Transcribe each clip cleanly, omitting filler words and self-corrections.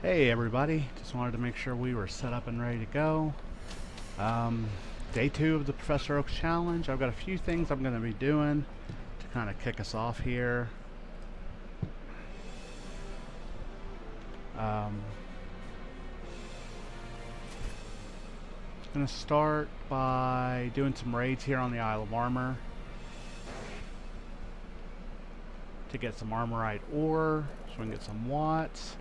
Hey everybody, just wanted to make sure we were set up and ready to go. Day 2 of the Professor Oak challenge. I've got a few things I'm going to be doing to kind of kick us off here. I'm going to start by doing some raids here on the Isle of Armor to get some Armorite ore so we can get some watts.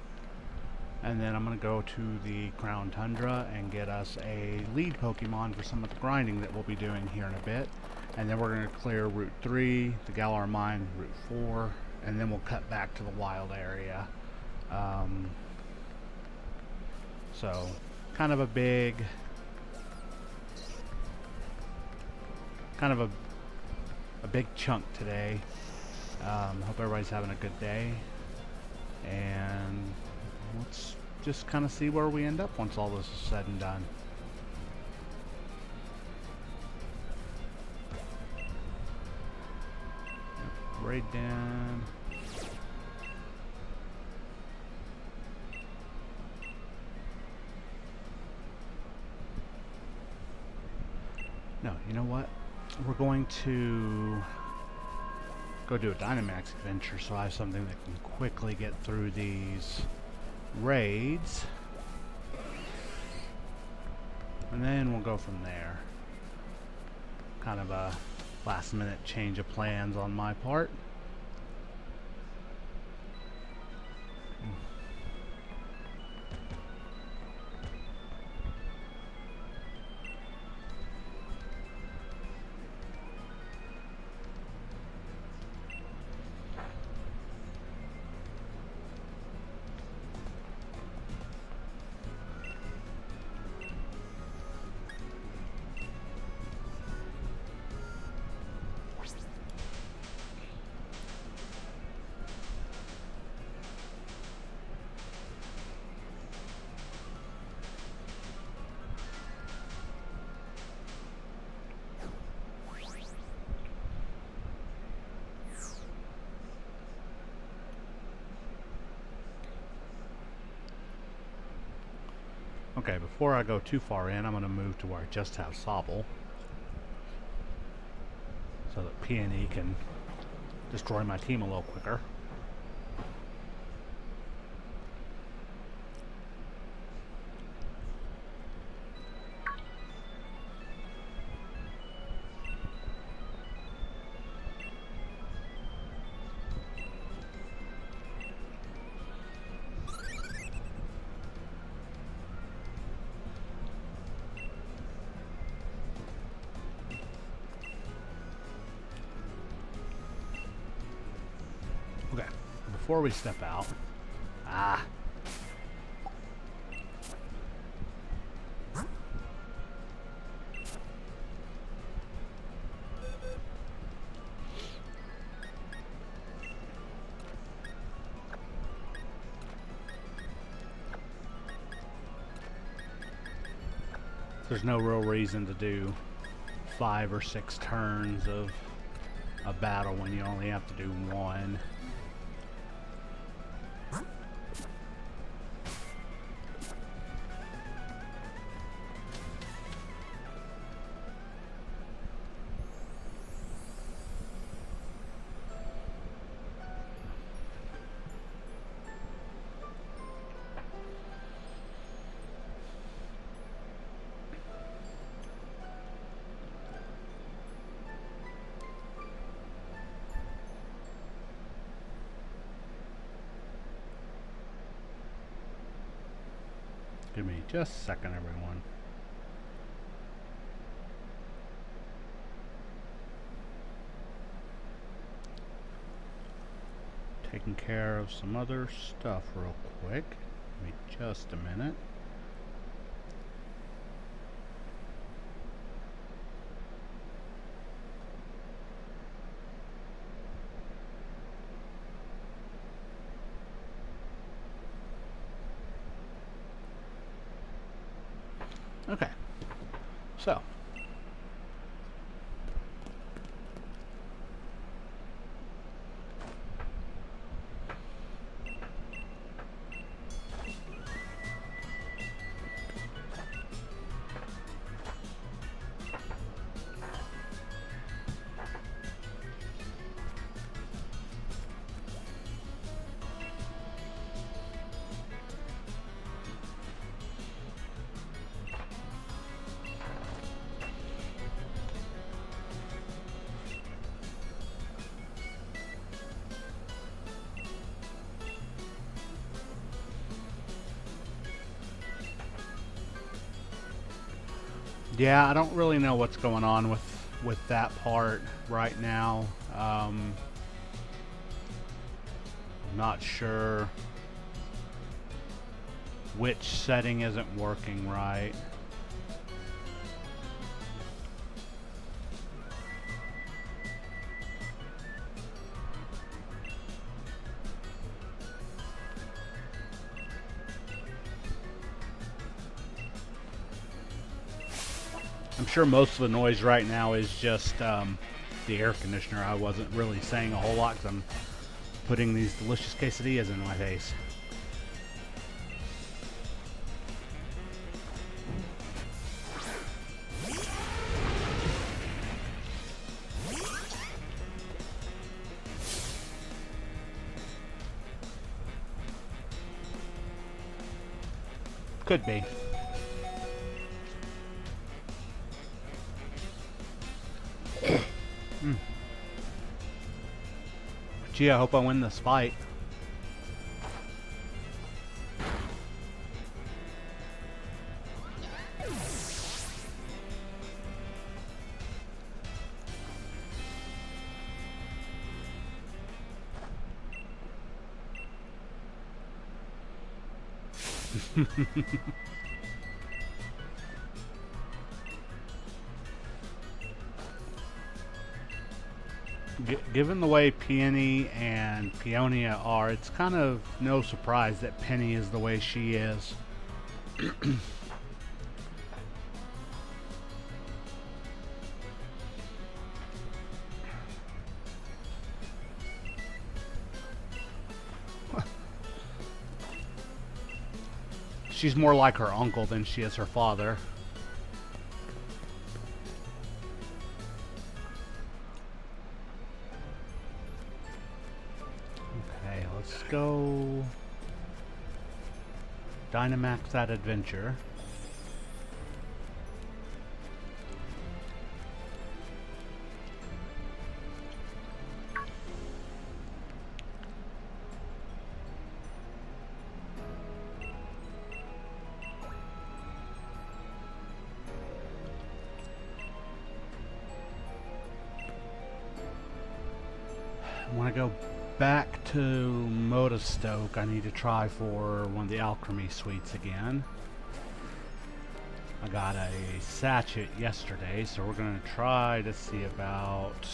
And then I'm going to go to the Crown Tundra and get us a lead Pokemon for some of the grinding that we'll be doing here in a bit. And then we're going to clear Route 3, the Galar Mine, Route 4, and then we'll cut back to the wild area. So, kind of a big... a big chunk today. Hope everybody's having a good day. And let's just kind of see where we end up once all this is said and done. Right down. No, you know what? We're going to go do a Dynamax adventure, so I have something that can quickly get through these raids, and then we'll go from there. Kind of a last minute change of plans on my part. Okay, before I go too far in, I'm going to move to where I just have Sobble, so that P&E can destroy my team a little quicker. Okay, before we step out, there's no real reason to do 5 or 6 turns of a battle when you only have to do 1. Give me just a second, everyone. Taking care of some other stuff real quick. Give me just a minute. Okay, so Yeah, I don't really know what's going on with that part right now. Not sure which setting isn't working right. I'm sure most of the noise right now is just the air conditioner. I wasn't really saying a whole lot because I'm putting these delicious quesadillas in my face. Could be. Gee, I hope I win this fight. Given the way Peony and Peonia are, it's kind of no surprise that Penny is the way she is. She's more like her uncle than she is her father. Okay, let's go Dynamax that adventure. When I go back to Modestoke, I need to try for one of the alchemy suites again. I got a sachet yesterday, so we're going to try to see about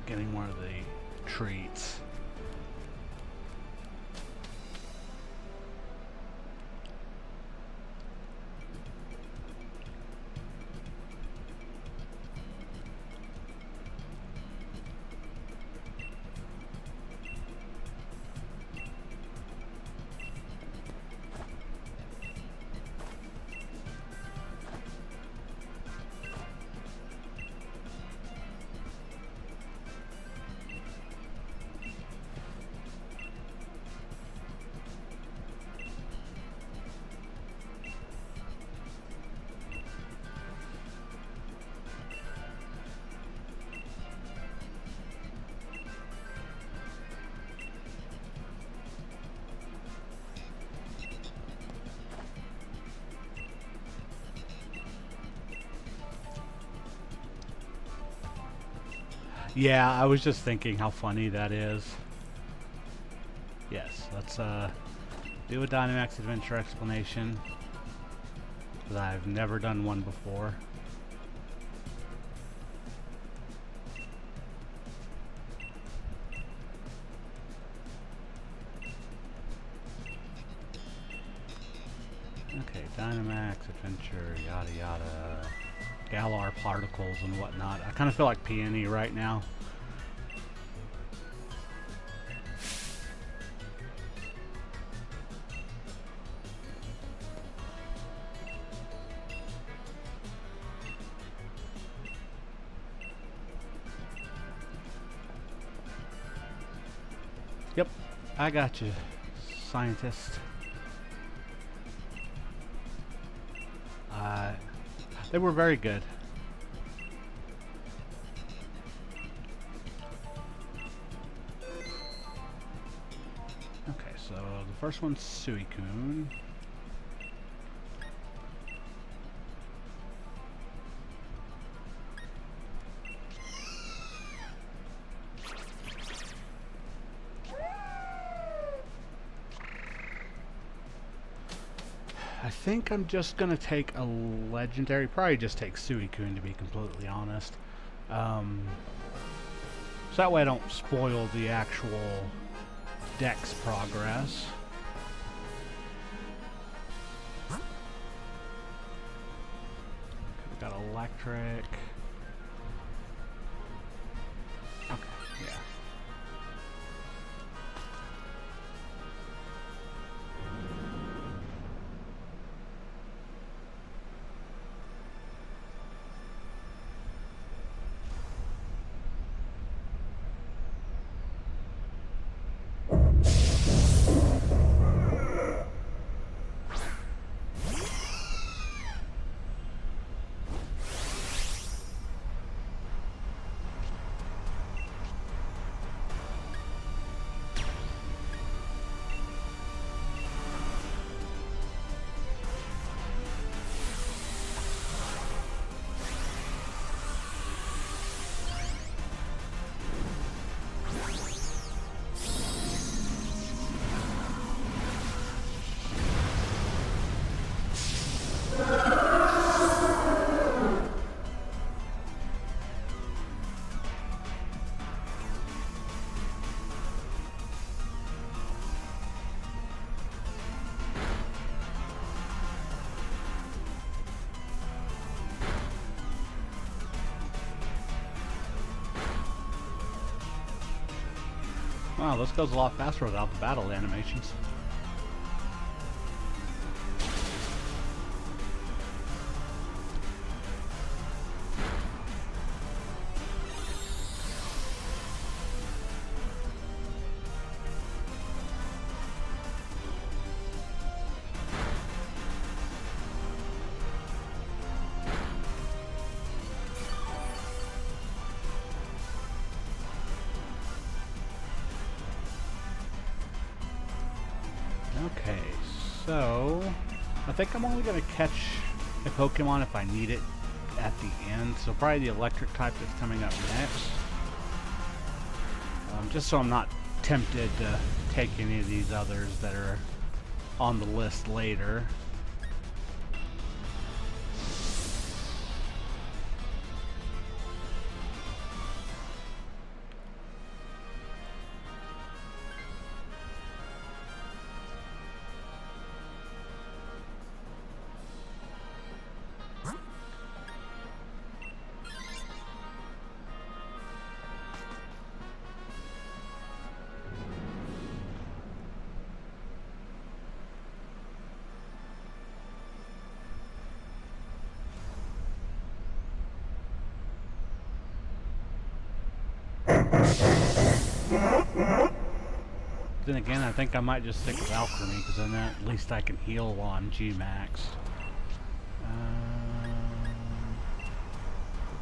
getting one of the treats. Yeah, I was just thinking how funny that is. Yes, let's do a Dynamax Adventure explanation, because I've never done one before. Okay, Dynamax Adventure, yada yada. Galar particles and whatnot. I kind of feel like Peony right now. Yep, I got you, scientist. They were very good. Okay, so the first one's Suicune. I think I'm just gonna take a legendary. Probably just take Suicune, to be completely honest. So that way I don't spoil the actual dex progress. We've got electric. Okay, yeah. Wow, this goes a lot faster without the battle animations. Okay, so I think I'm only going to catch a Pokemon if I need it at the end. So probably the electric type that's coming up next. Just so I'm not tempted to take any of these others that are on the list later. Then again, I think I might just stick with Alchemy, because then at least I can heal on G-Max.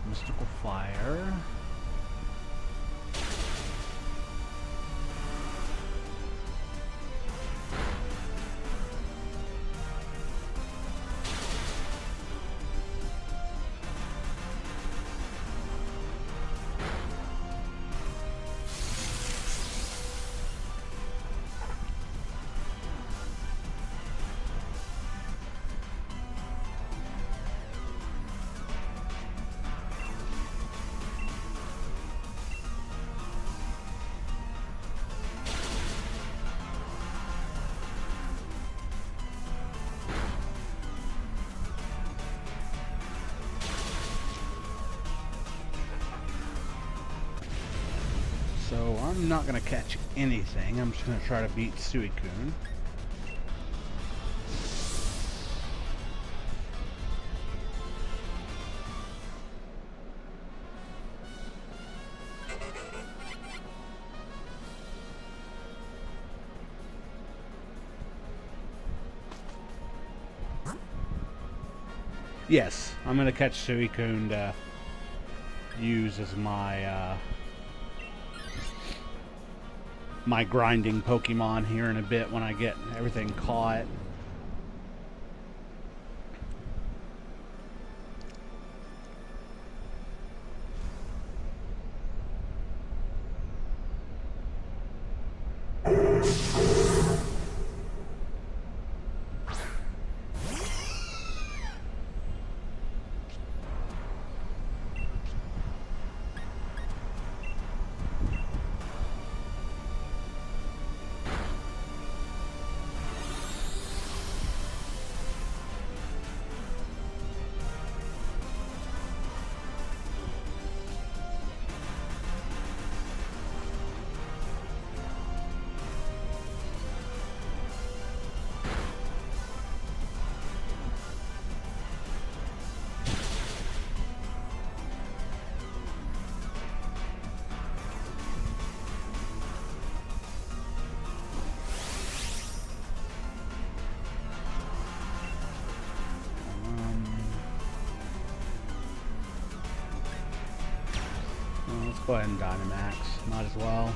Mystical Fire. So I'm not going to catch anything. I'm just going to try to beat Suicune. Yes, I'm going to catch Suicune to use as my my grinding Pokemon here in a bit when I get everything caught. Go ahead and Dynamax. Might as well.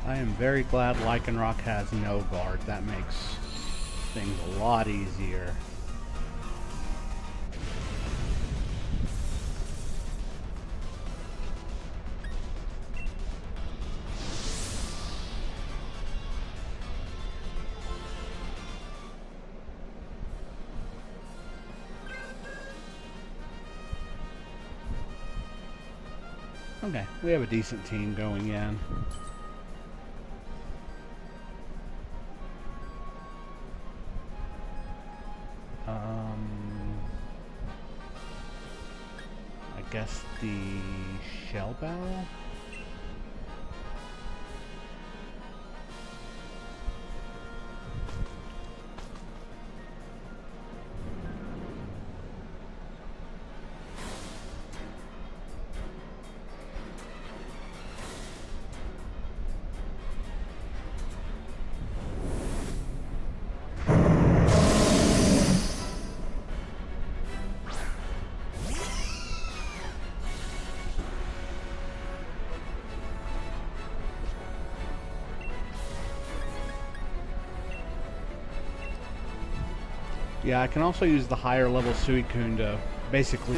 I am very glad Lycanroc has no guard. That makes things a lot easier. Okay, we have a decent team going in. I guess the Shell Battle? Yeah, I can also use the higher level Suicune to basically...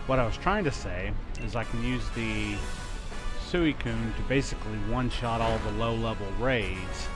What I was trying to say is I can use the Suicune to basically one-shot all the low-level raids.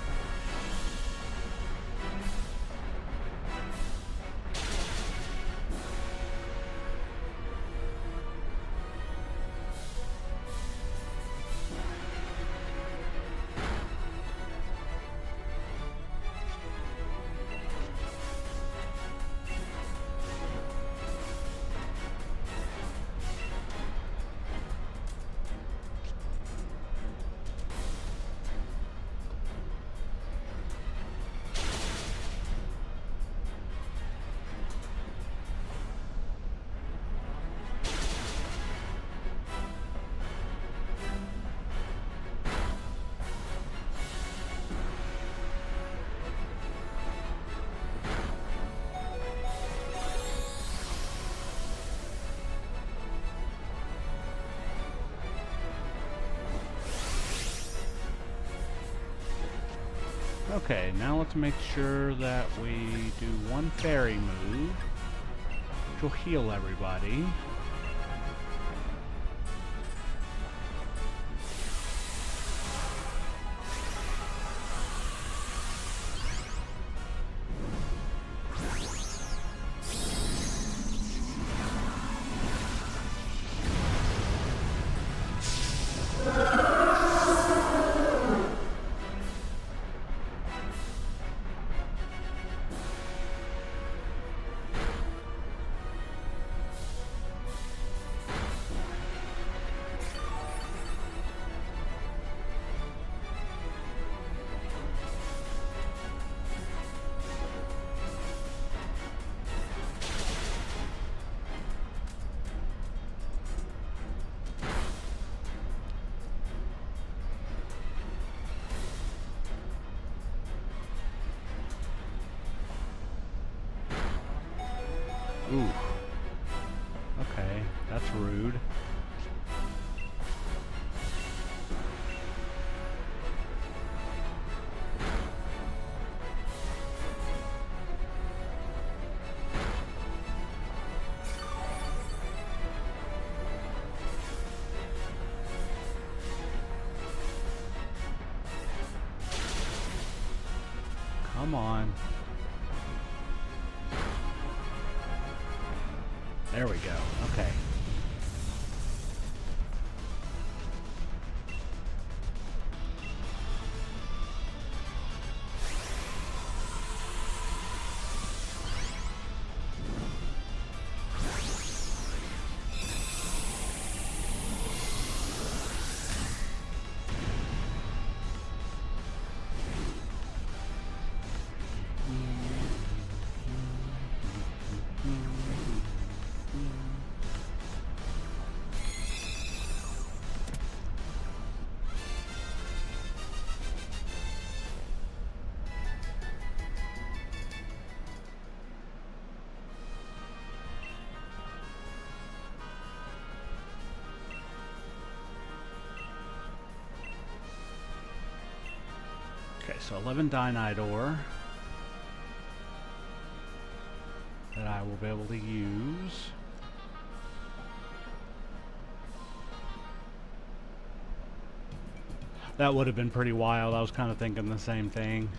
Okay, now let's make sure that we do one fairy move, which will heal everybody. Ooh. Okay, that's rude. Come on. There we go. Okay. Okay, so 11 Dynite ore that I will be able to use. That would have been pretty wild. I was kind of thinking the same thing.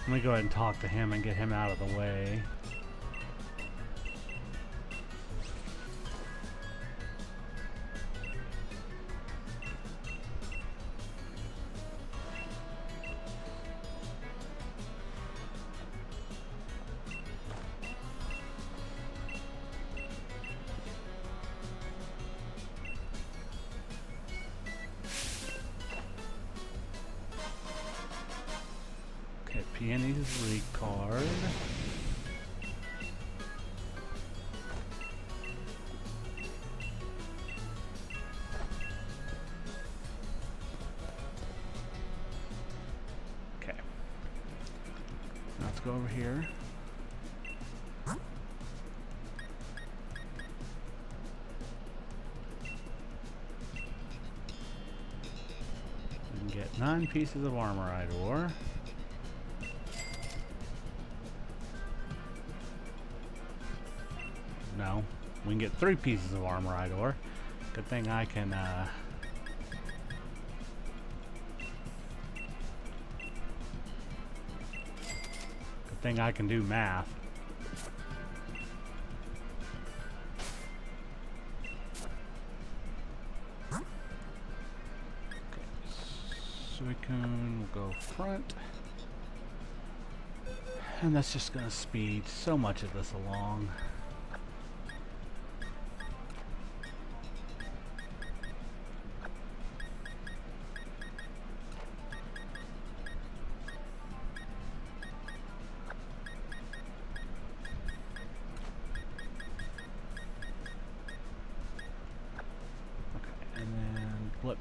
Let me go ahead and talk to him and get him out of the way. Peony's league card. Okay. Let's go over here. We can get 9 pieces of armorite ore. No, we can get 3 pieces of armorite ore. Good thing I can, good thing I can do math. Okay, Suicune will go front. And that's just gonna speed so much of this along.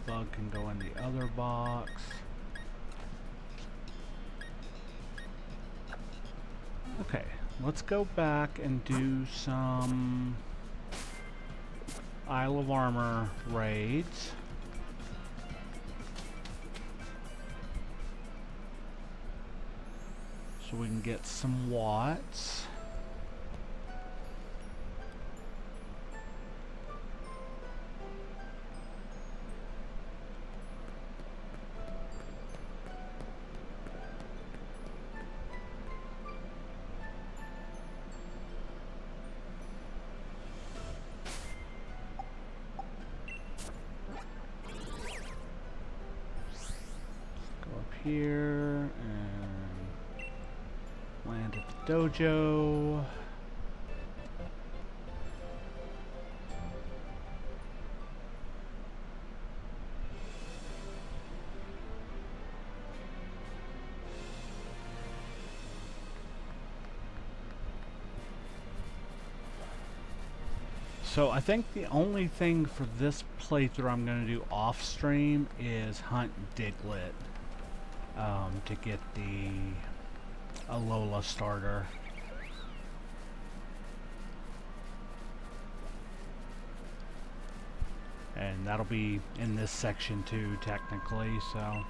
Bug can go in the other box. Okay, let's go back and do some Isle of Armor raids. So we can get some watts. here and land at the dojo. So I think the only thing for this playthrough I'm going to do off stream is hunt Diglett to get the Alola starter. And that'll be in this section too, technically, so...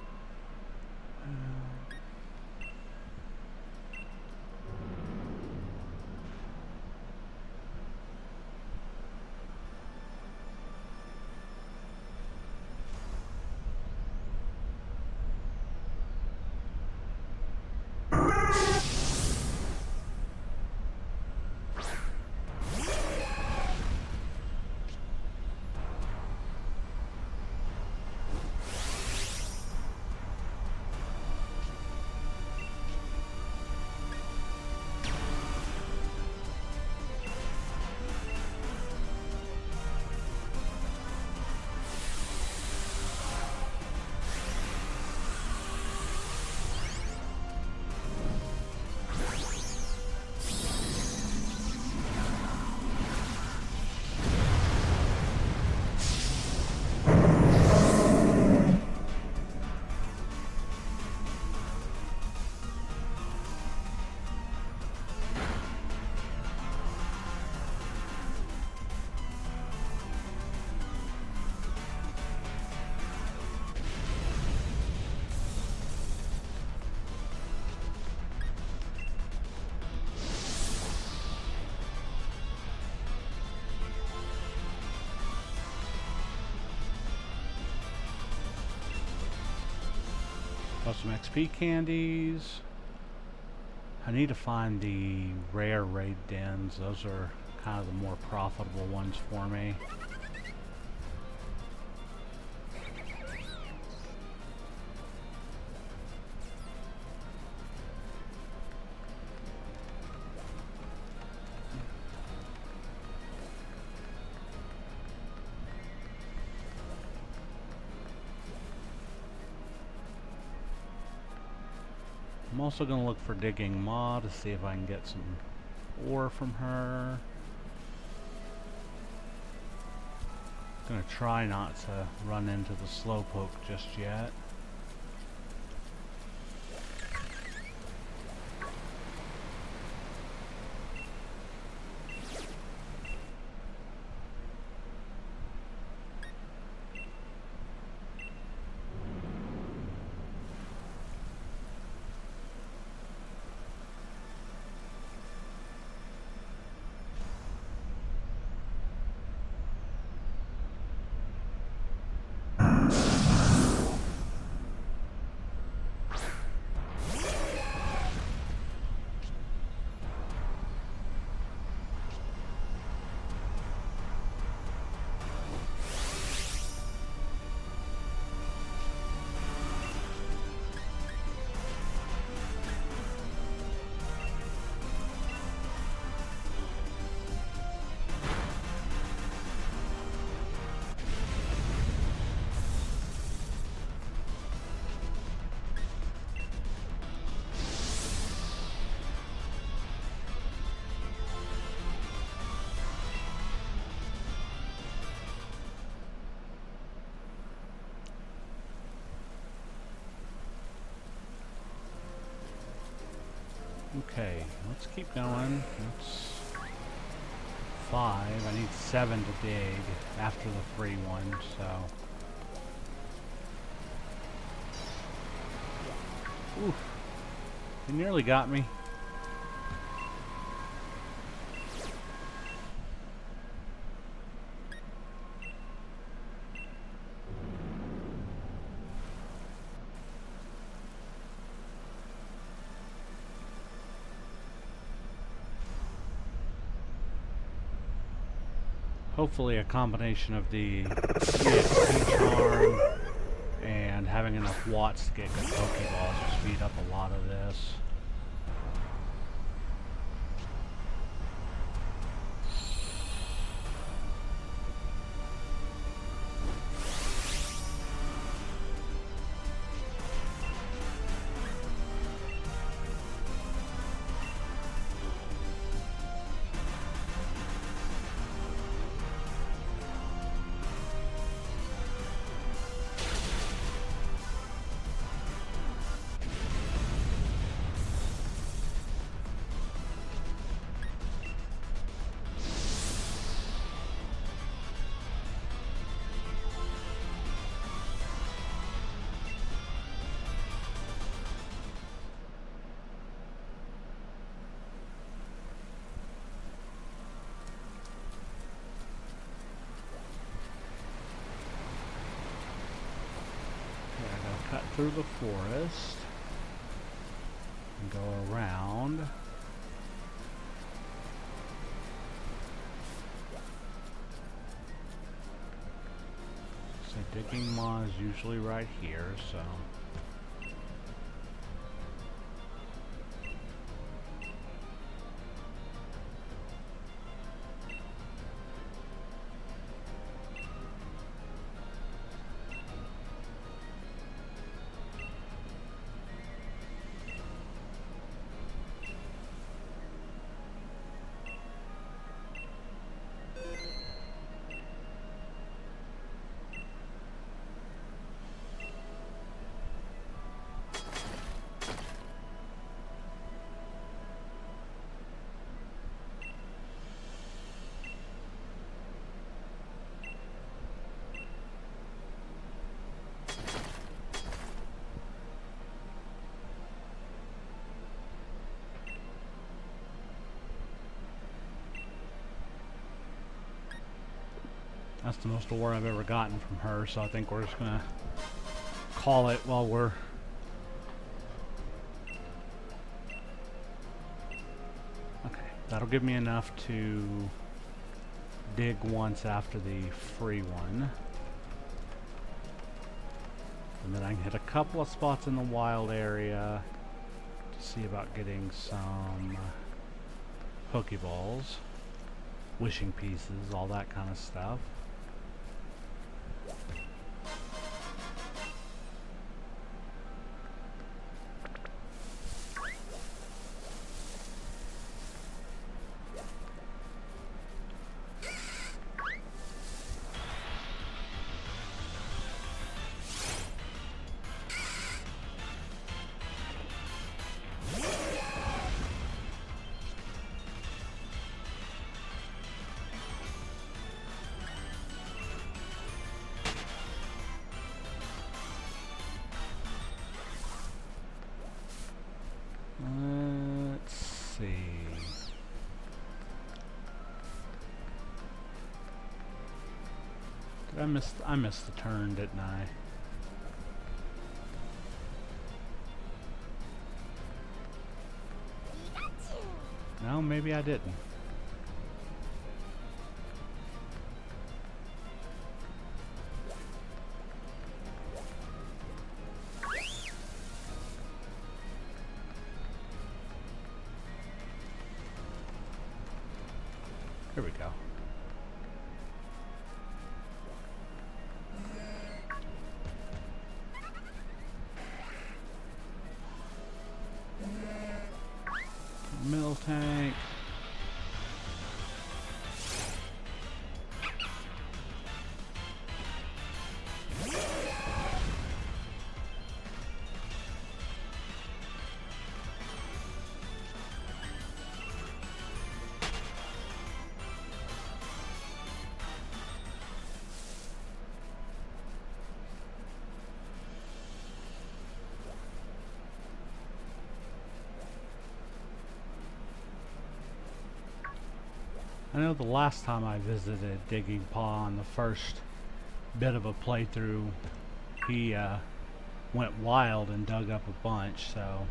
Got some XP candies. I need to find the rare raid dens. Those are kind of the more profitable ones for me. I'm also going to look for Digging Ma to see if I can get some ore from her. Going to try not to run into the Slowpoke just yet. Okay, let's keep going. That's 5. I need 7 to dig after the free one, so... Oof. You nearly got me. Hopefully a combination of the EXP charm and having enough watts to get good Pokeballs will speed up a lot of this. Cut through the forest and go around. So digging maw is usually right here, so that's the most ore I've ever gotten from her, so I think we're just gonna call it while we're okay. That'll give me enough to dig once after the free one. And then I can hit a couple of spots in the wild area to see about getting some Pokeballs, wishing pieces, all that kind of stuff. Let's see. I missed the turn, didn't I? No, maybe I didn't. Here we go. Middle tank. I know the last time I visited Digging Paw on the first bit of a playthrough, he went wild and dug up a bunch, so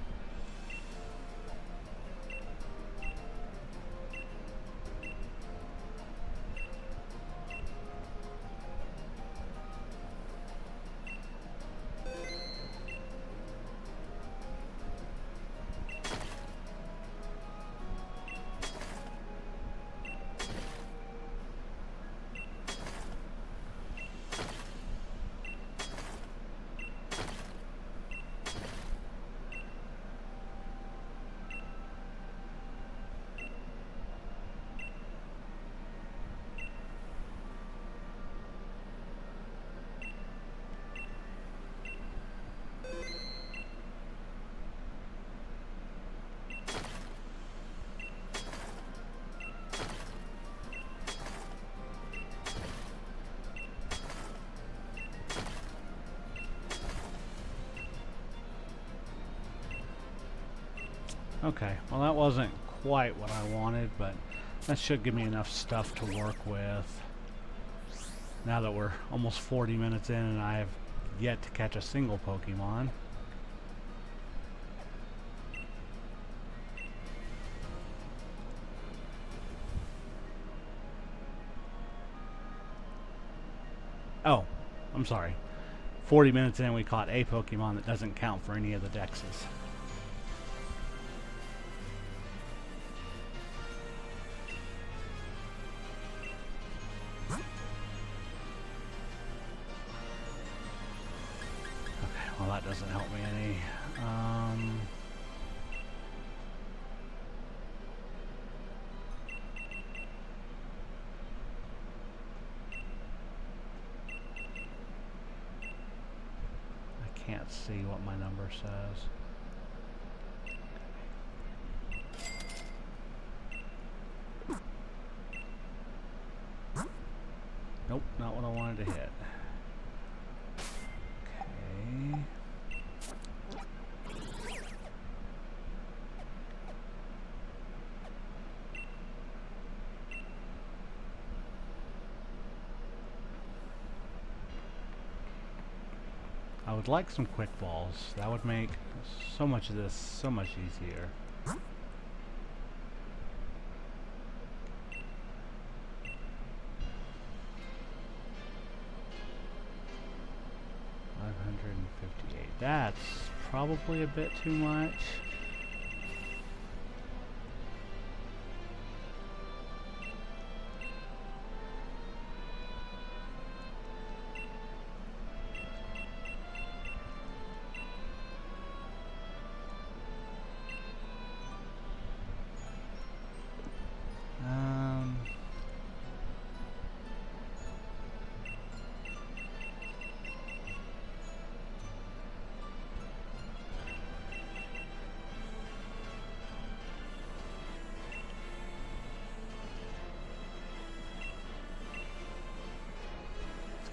Okay, well that wasn't quite what I wanted, but that should give me enough stuff to work with. Now that we're almost 40 minutes in and I have yet to catch a single Pokemon. Oh, I'm sorry. 40 minutes in we caught a Pokemon that doesn't count for any of the dexes. Well, that doesn't help me any. I can't see what my number says. Nope, not what I wanted to hit. Okay. I would like some quick balls. That would make so much of this so much easier. That's probably a bit too much.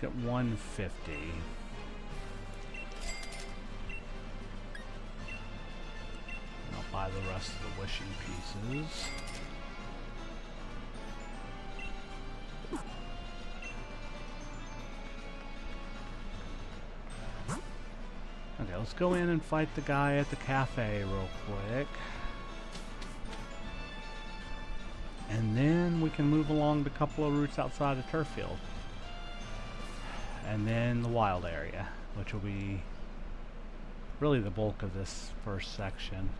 Get 150. And I'll buy the rest of the wishing pieces. Okay, let's go in and fight the guy at the cafe real quick. And then we can move along the couple of routes outside the turf field. And then the wild area, which will be really the bulk of this first section.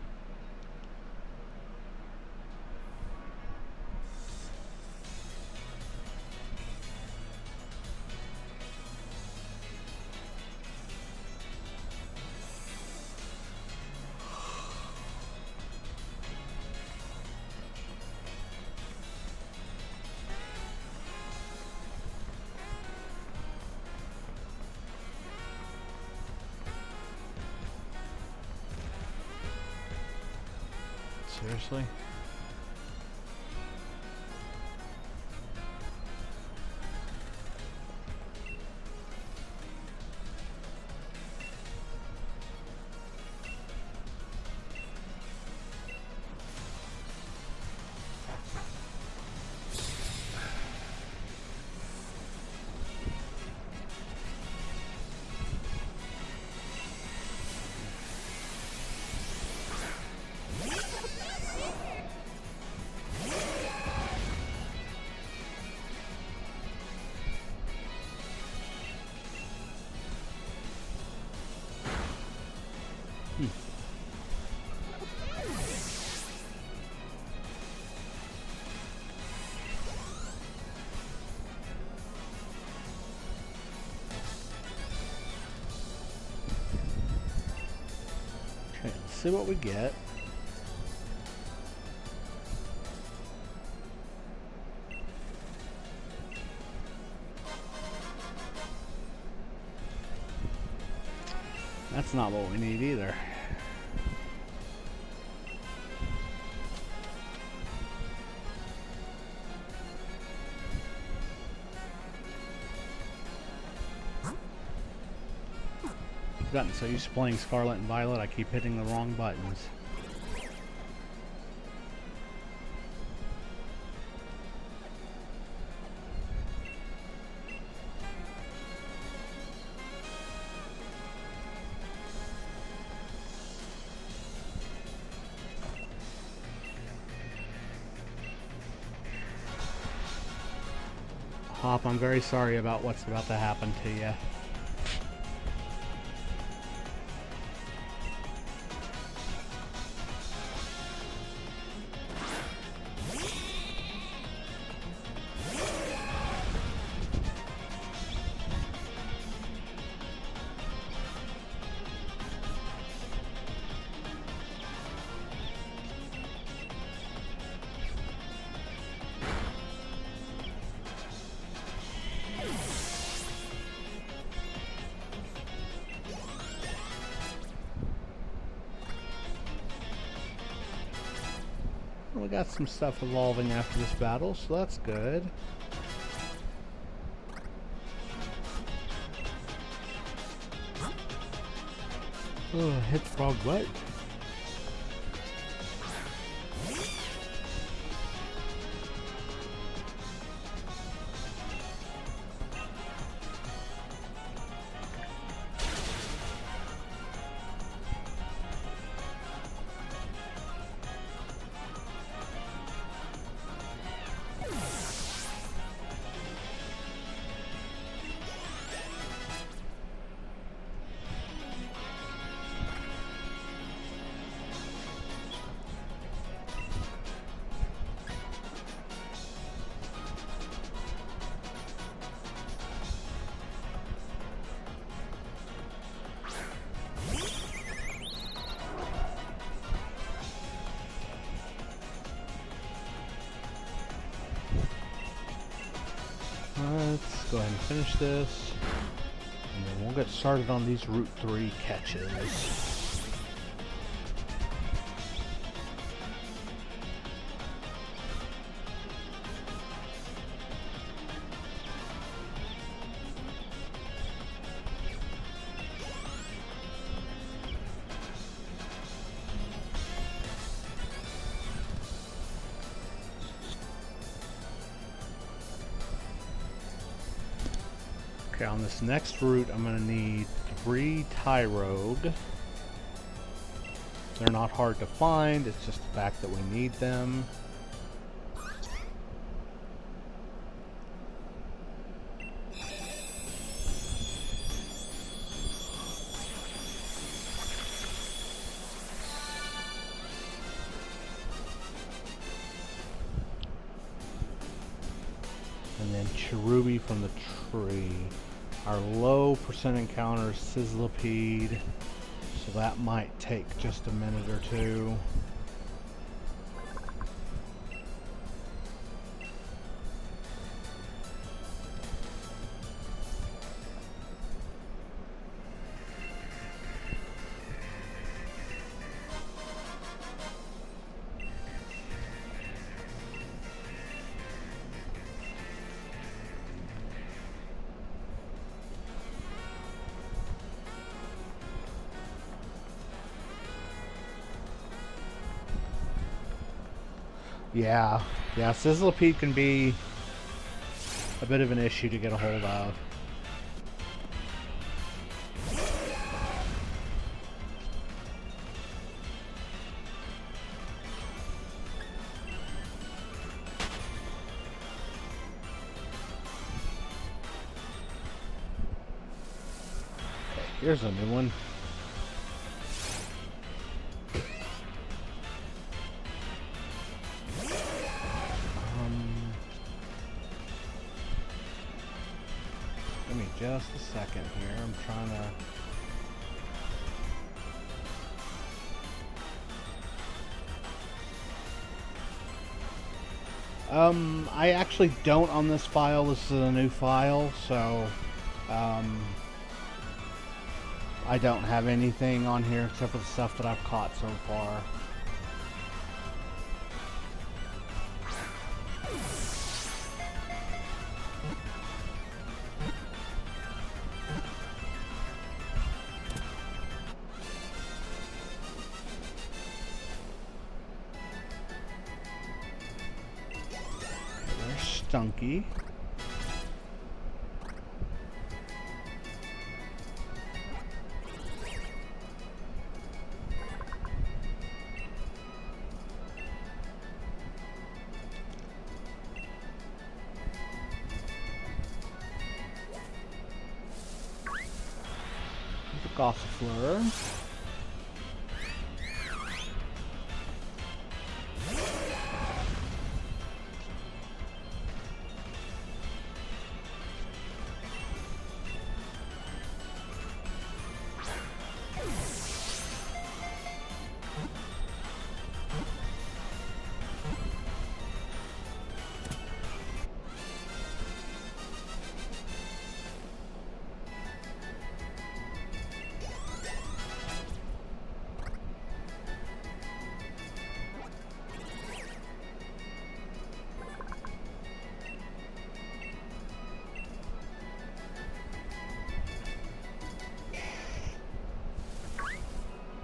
Seriously? Okay, let's see what we get. That's not what we need either. I've gotten so used to playing Scarlet and Violet, I keep hitting the wrong buttons. Hop, I'm very sorry about what's about to happen to you. We got some stuff evolving after this battle, so that's good. Oh, hit the frog butt. Let's go ahead and finish this, and then we'll get started on these Route 3 catches. Okay, on this next route, I'm going to need 3 Tyrogue. They're not hard to find, it's just the fact that we need them. And then Cherubi from the tree. Our low percent encounters Sizzlipede, so that might take just a minute or two. Yeah, Sizzlipede can be a bit of an issue to get a hold of. Here's a new one. Give me just a second here. I'm trying to... I actually don't on this file. This is a new file, so I don't have anything on here except for the stuff that I've caught so far. There's Stunky. Gossifleur.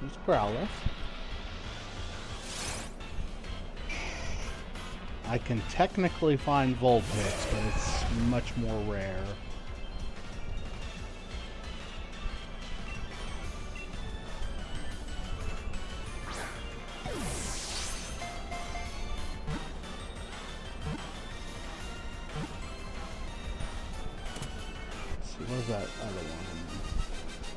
There's Growlithe. I can technically find Vulpix, but it's much more rare. Let's see, what was that other one?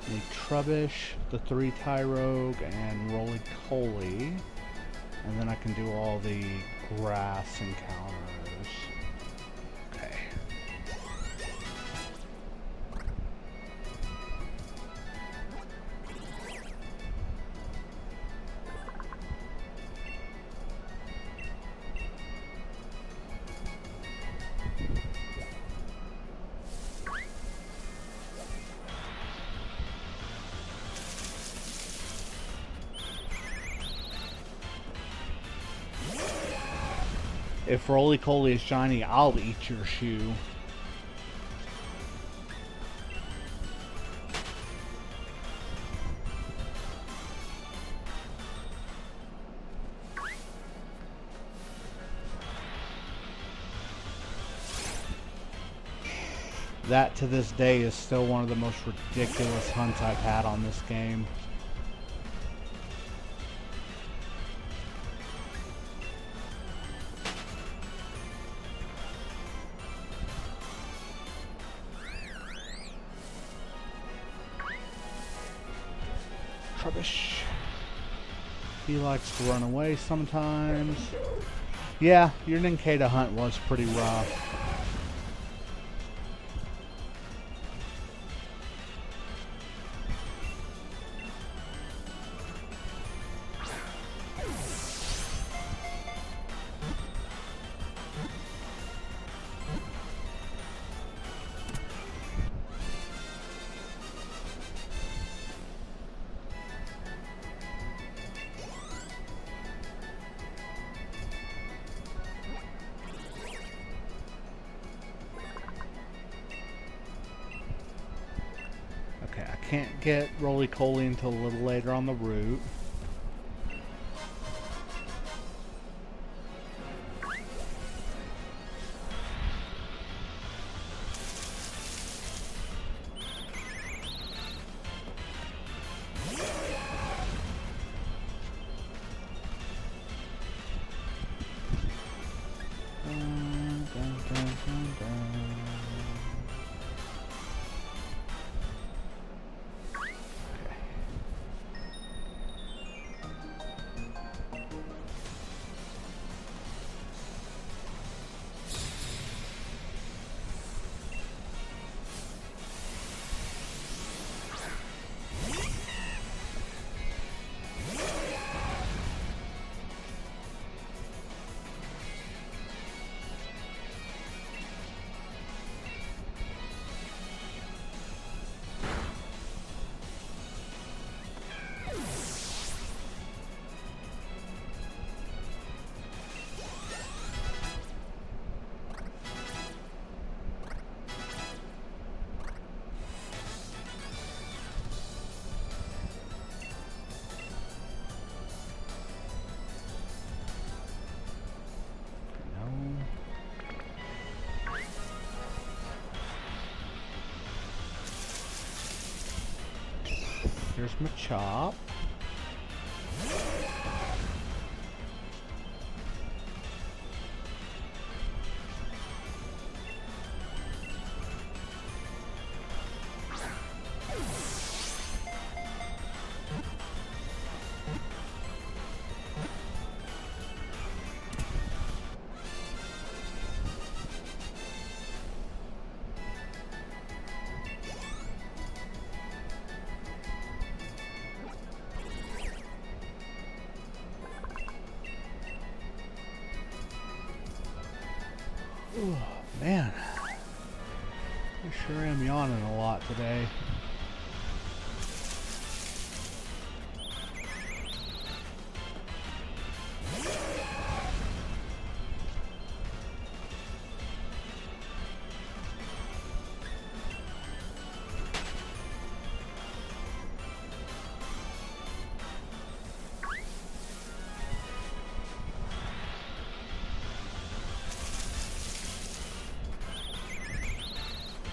The Trubbish, the 3 Tyrogue, and Roly-Poly. And then I can do all the grass encounters. Okay. If Roly-Poly is shiny, I'll eat your shoe. That, to this day, is still one of the most ridiculous hunts I've had on this game. Trubbish. He likes to run away sometimes. Yeah, your Nincada hunt was pretty rough. Can't get Roly-Poly until a little later on the route. Here's my chop. Oh, man. I sure am yawning a lot today.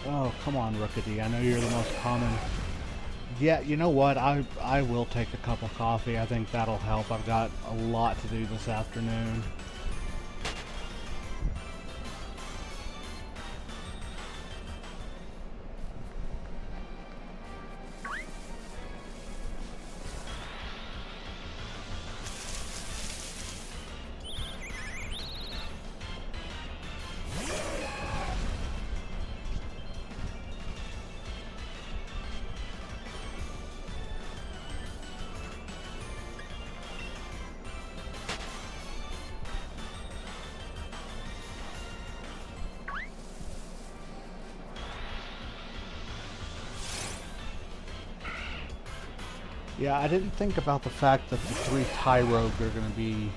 Oh, come on, Rookity. I know you're the most common. Yeah, you know what? I will take a cup of coffee. I think that'll help. I've got a lot to do this afternoon. Yeah, I didn't think about the fact that the 3 Tyrogue are going to be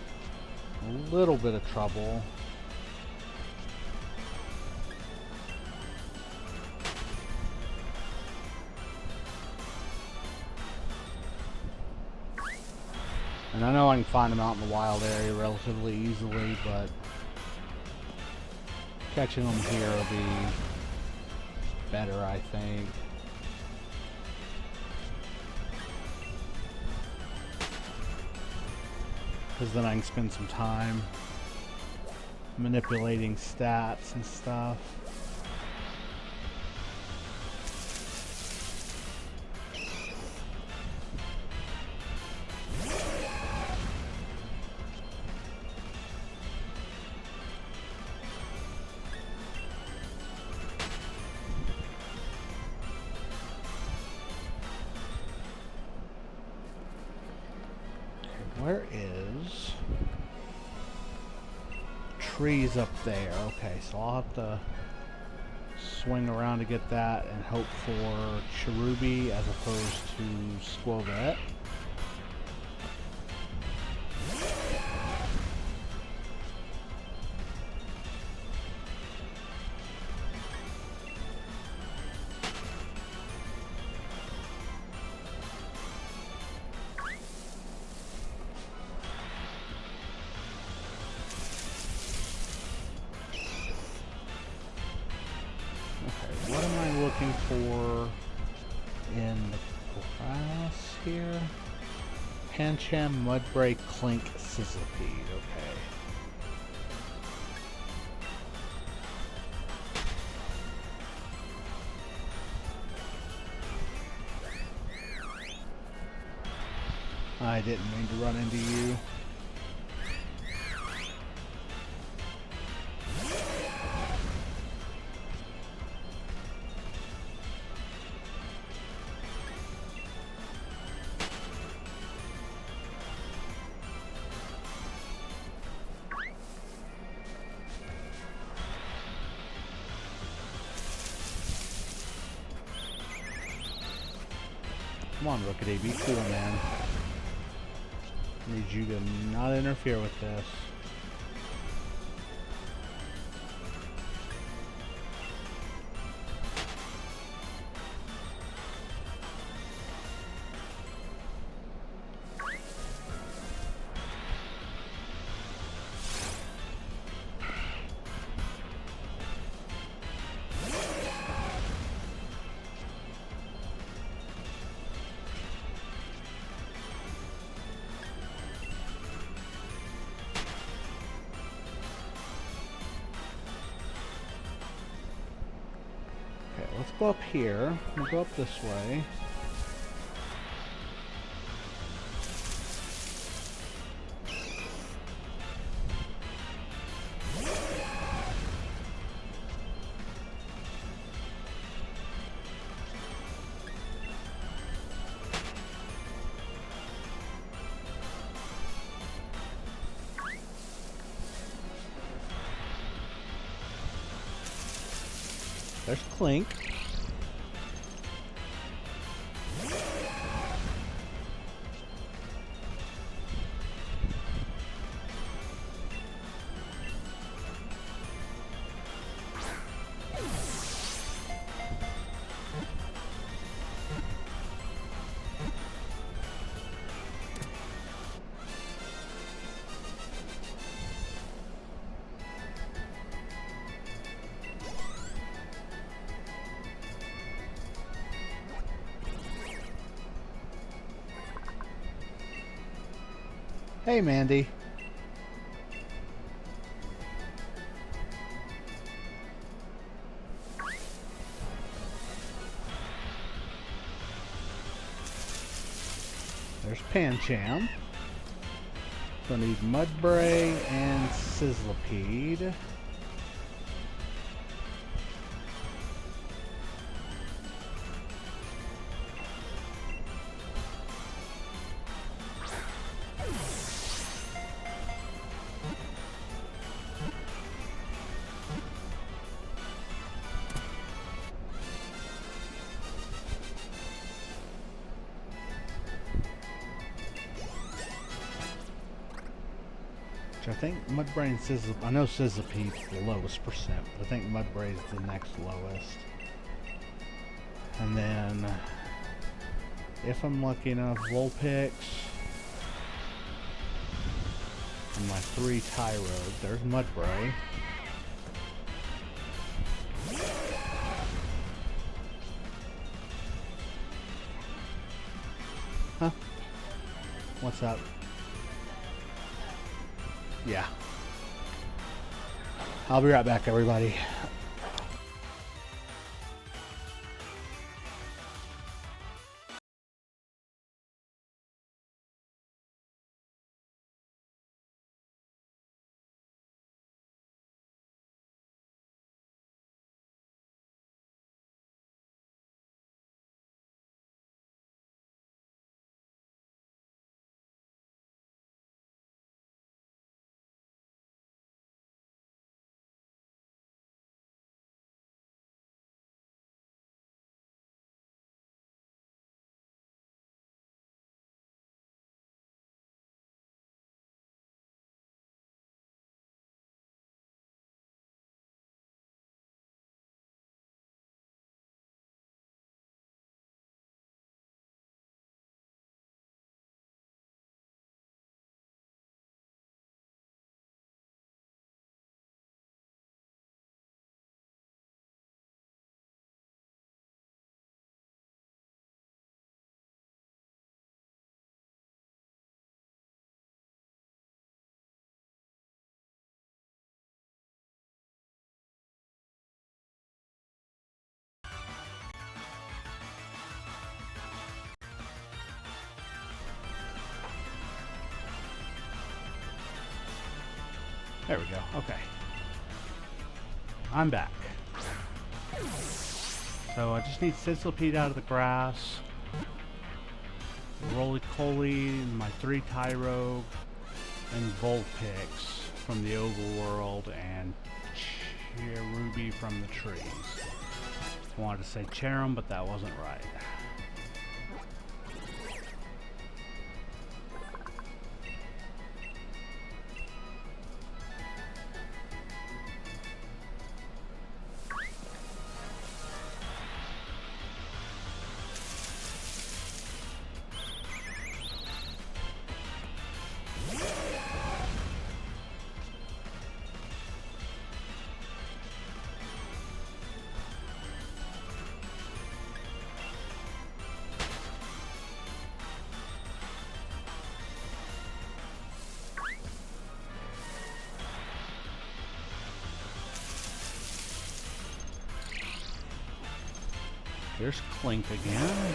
a little bit of trouble. And I know I can find them out in the wild area relatively easily, but catching them here will be better, I think. Because then I can spend some time manipulating stats and stuff. Where is trees up there? Okay, so I'll have to swing around to get that and hope for Cherubi as opposed to Squovette. What am I looking for in the grass here? Pancham, Mudbray, Clink, Sizzlipede. Okay. I didn't mean to run into you. Come on, Rookity, be cool, man. I need you to not interfere with this. Okay, let's go up here. We'll go up this way. There's Clink. Hey, Mandy. There's Pancham. So I need Mudbray and Sizzlipede. I think Mudbray and Sizzlipede, I know Sizzlipede's the lowest percent, but I think Mudbray's the next lowest. And then, if I'm lucky enough, Vulpix, and my 3 Tyros. There's Mudbray. Huh? What's up? Yeah. I'll be right back, everybody. There we go. Okay. I'm back. So I just need Sizzlipede out of the grass, Roly-Poly, my 3 Tyro, and Vulpix from the overworld, and Cherubi from the trees. I wanted to say Cherum, but that wasn't right. There's Clink again.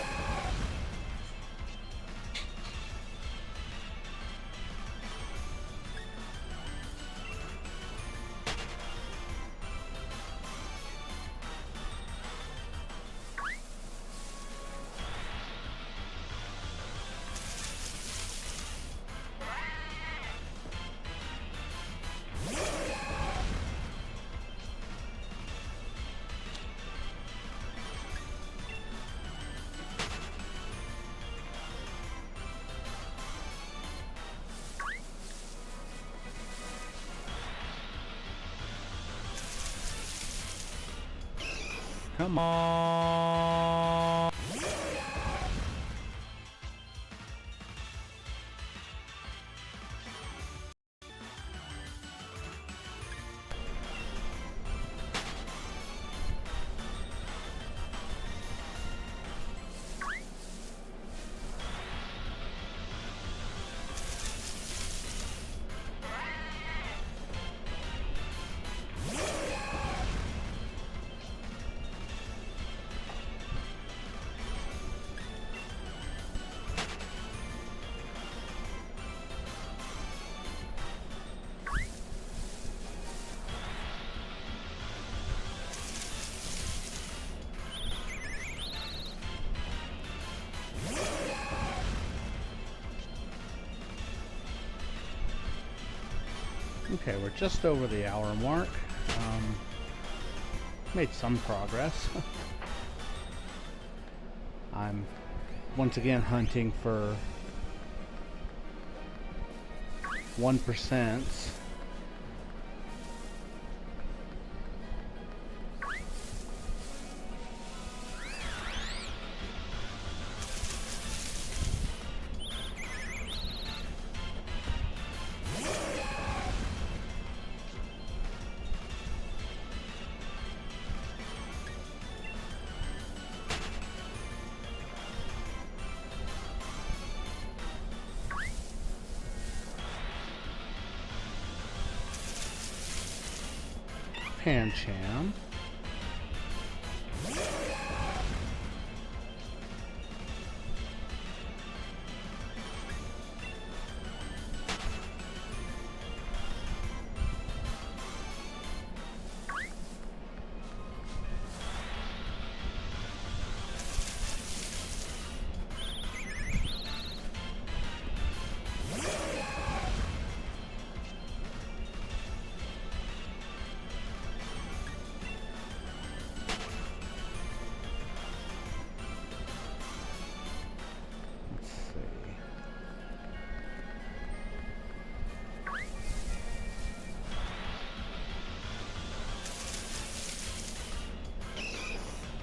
Come on. Okay, we're just over the hour mark. Made some progress. I'm once again hunting for 1%. Pancham.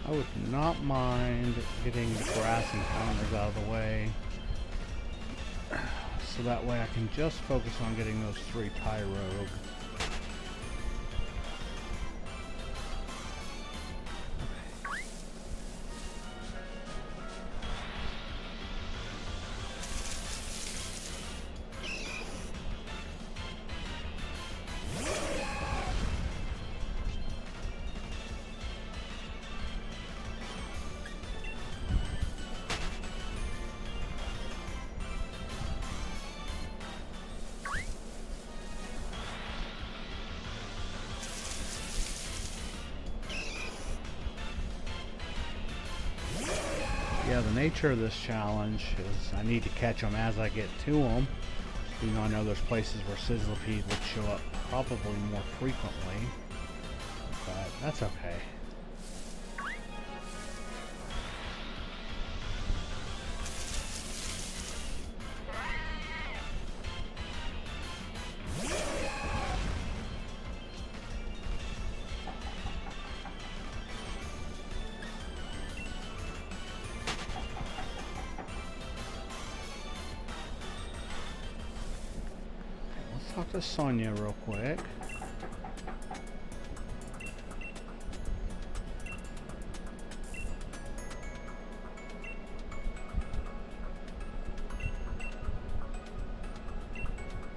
I would not mind getting the grass encounters out of the way, so that way I can just focus on getting those 3 Tyrogue. Yeah, the nature of this challenge is I need to catch them as I get to them. Even though I know there's places where Sizzlipede would show up probably more frequently, but that's okay. Talk to Sonia real quick.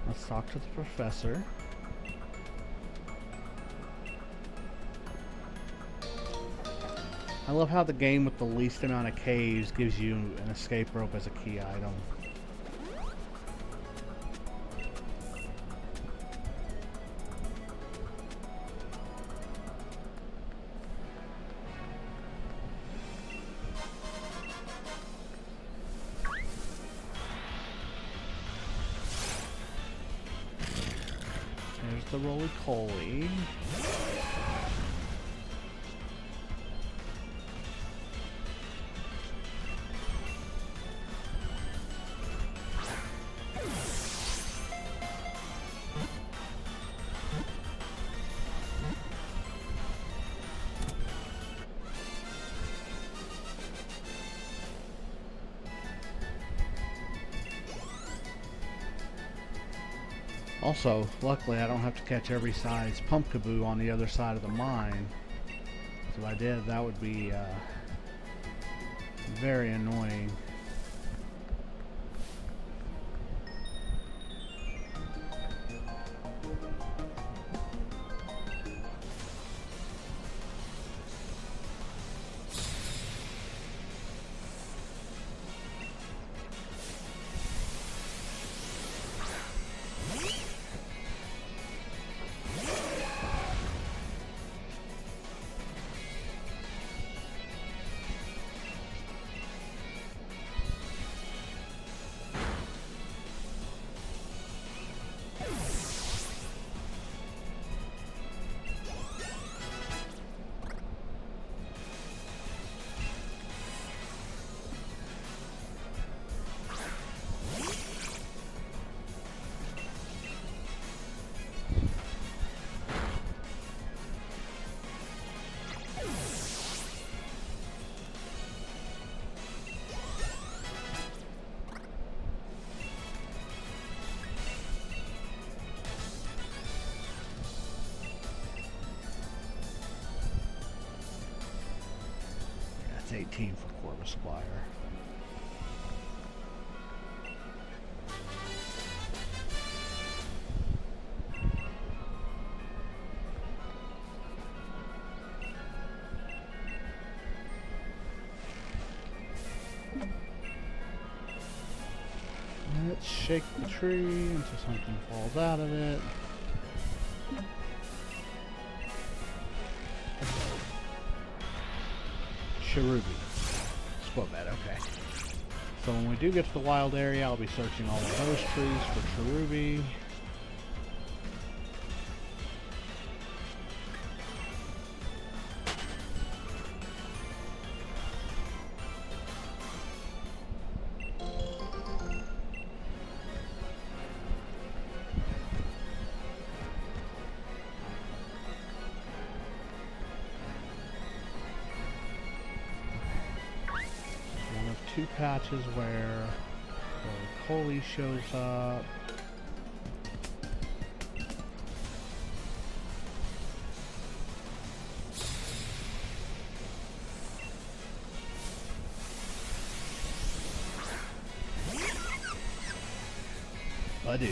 Let's talk to the professor. I love how the game with the least amount of caves gives you an escape rope as a key item. There's the roly-poly. Also, luckily I don't have to catch every size pumpkaboo on the other side of the mine. If I did, that would be very annoying. That's 18 for Corvus Squire. Let's shake the tree until something falls out of it. Cherubi. Squobet, okay. So when we do get to the wild area, I'll be searching all of those trees for Cherubi. Two patches where Coley shows up. I do.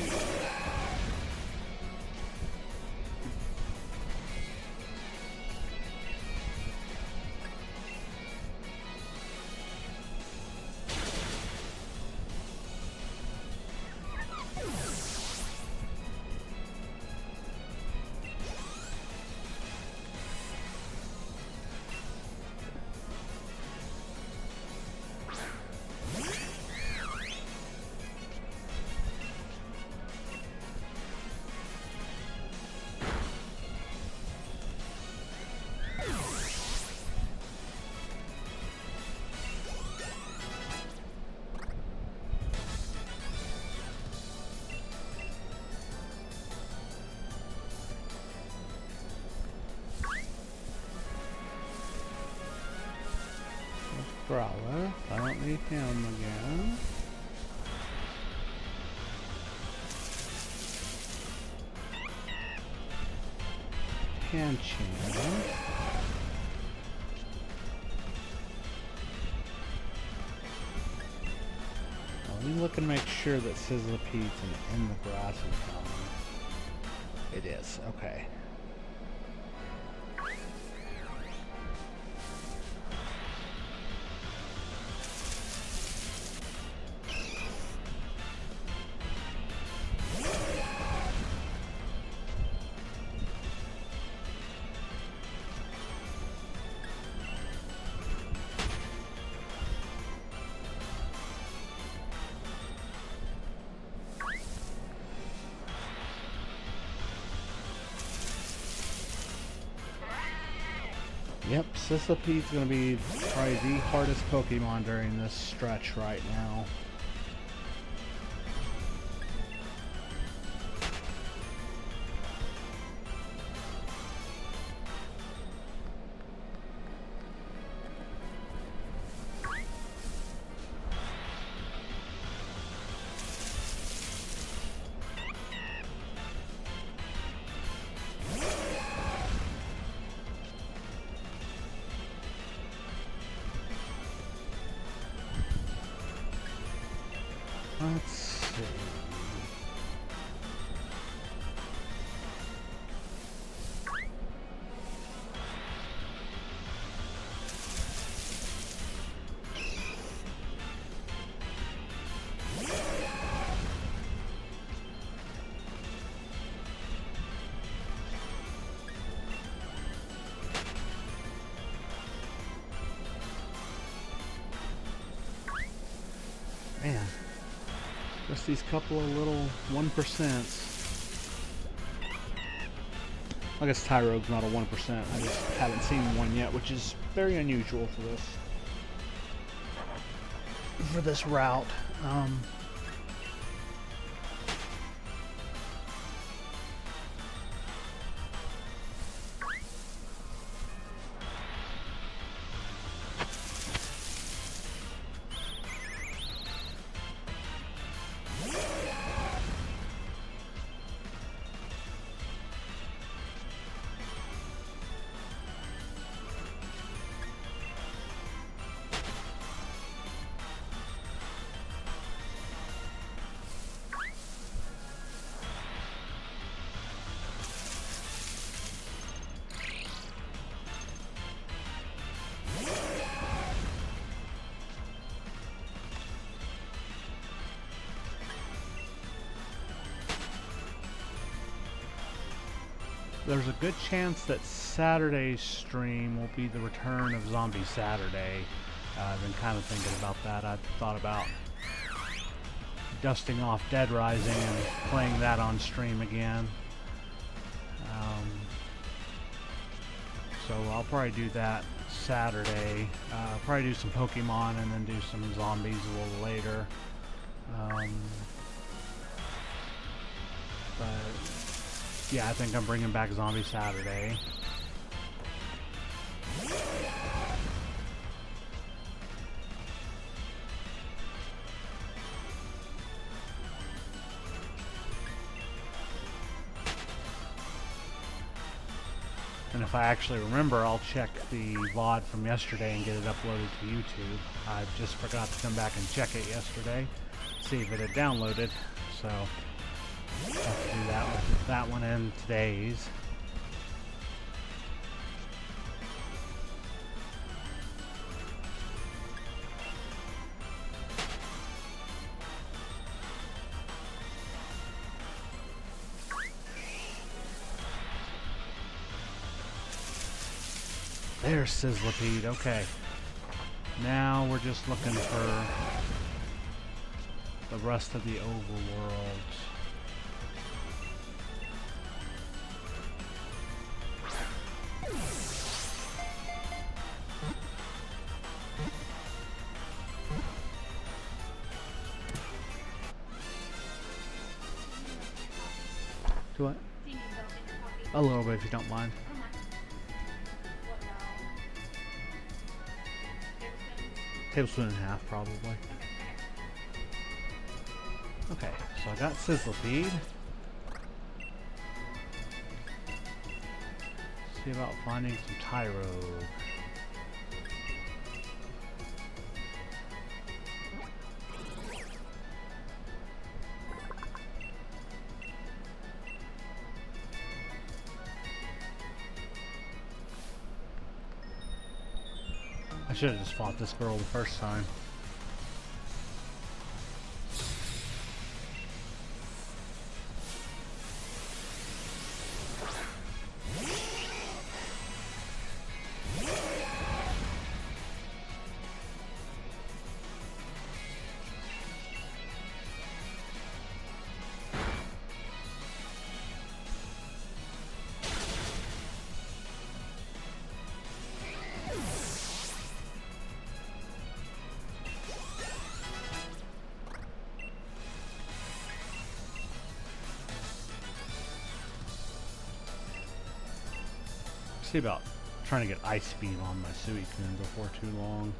Growler. I don't need him again. Hanchan. Let me look and make sure that Sizzlipede's in the grass is coming. It is, okay. Yep, Sizzlipede's going to be probably the hardest Pokemon during this stretch right now. Just these couple of little 1%. I guess Tyrogue's not a 1%. I just haven't seen one yet, which is very unusual for this route. There's a good chance that Saturday's stream will be the return of Zombie Saturday. I've been kind of thinking about that. I've thought about dusting off Dead Rising and playing that on stream again. So I'll probably do that Saturday. Probably do some Pokemon and then do some zombies a little later. But yeah, I think I'm bringing back Zombie Saturday. And if I actually remember, I'll check the VOD from yesterday and get it uploaded to YouTube. I just forgot to come back and check it yesterday, see if it had downloaded. So I'll have to do that with that one and today's. There's Sizzlipede, okay. Now we're just looking for the rest of the overworld. Do what? A little bit if you don't mind. Tablespoon and a half, probably. Okay, so I got Sizzlipede. See about finding some Tyrogue. I should have just fought this girl the first time. See about trying to get Ice Beam on my Suicune before too long.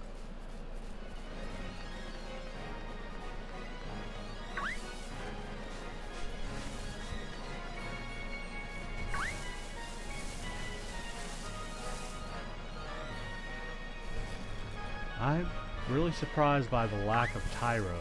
I'm really surprised by the lack of Tyrogue.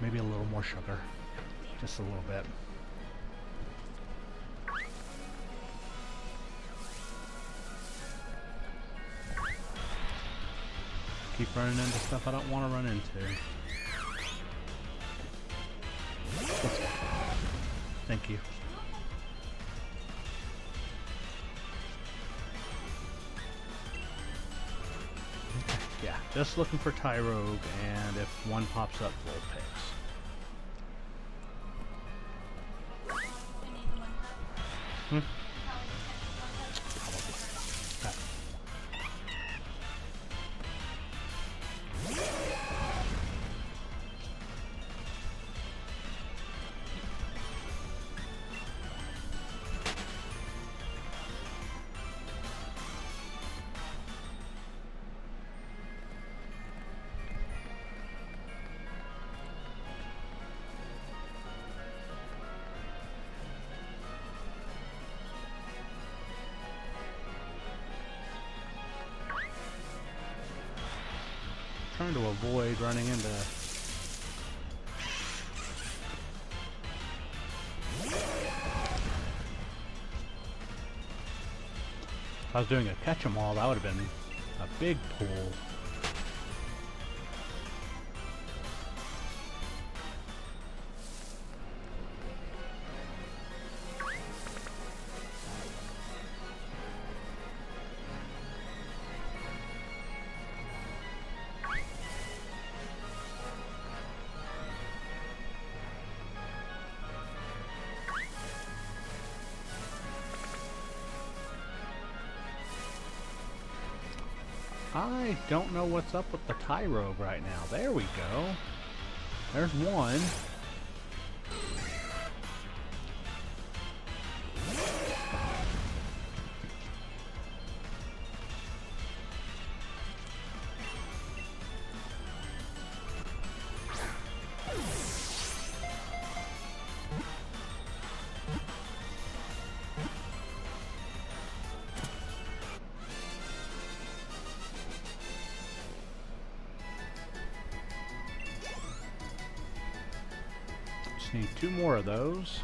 Maybe a little more sugar. Just a little bit. keep running into stuff I don't want to run into. Thank you. Yeah, just looking for Tyrogue, and if one pops up, Vulpix. Hmm? Trying to avoid running into if I was doing a catch-em-all, that would have been a big pull. I don't know what's up with the Tyrogue right now. There we go. There's one. Need 2 more of those.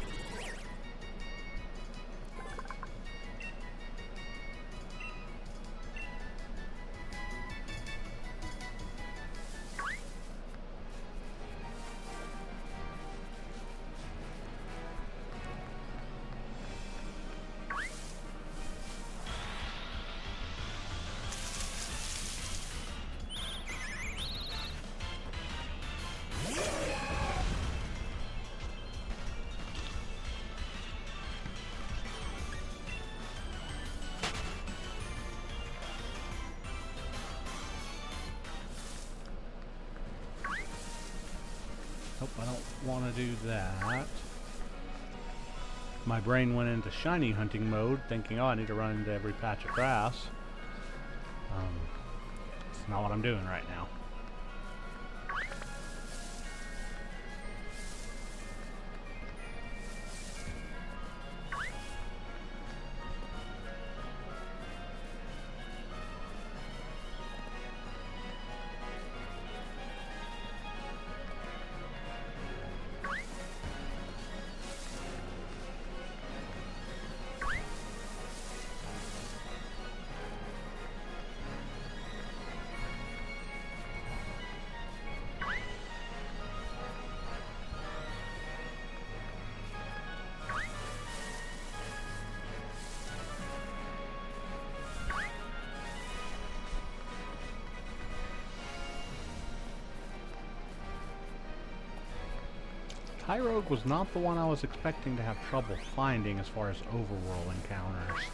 Nope, I don't want to do that. My brain went into shiny hunting mode, thinking, oh, I need to run into every patch of grass. It's not what I'm doing right now. Tyrogue was not the one I was expecting to have trouble finding as far as overworld encounters.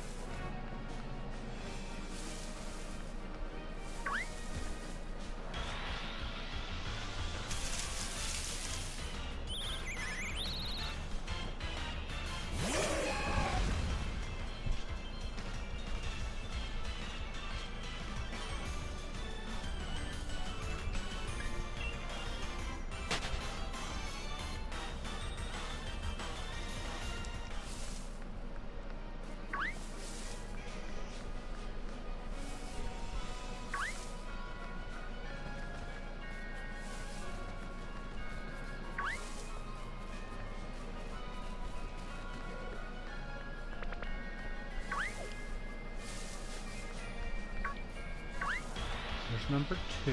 that's number 2.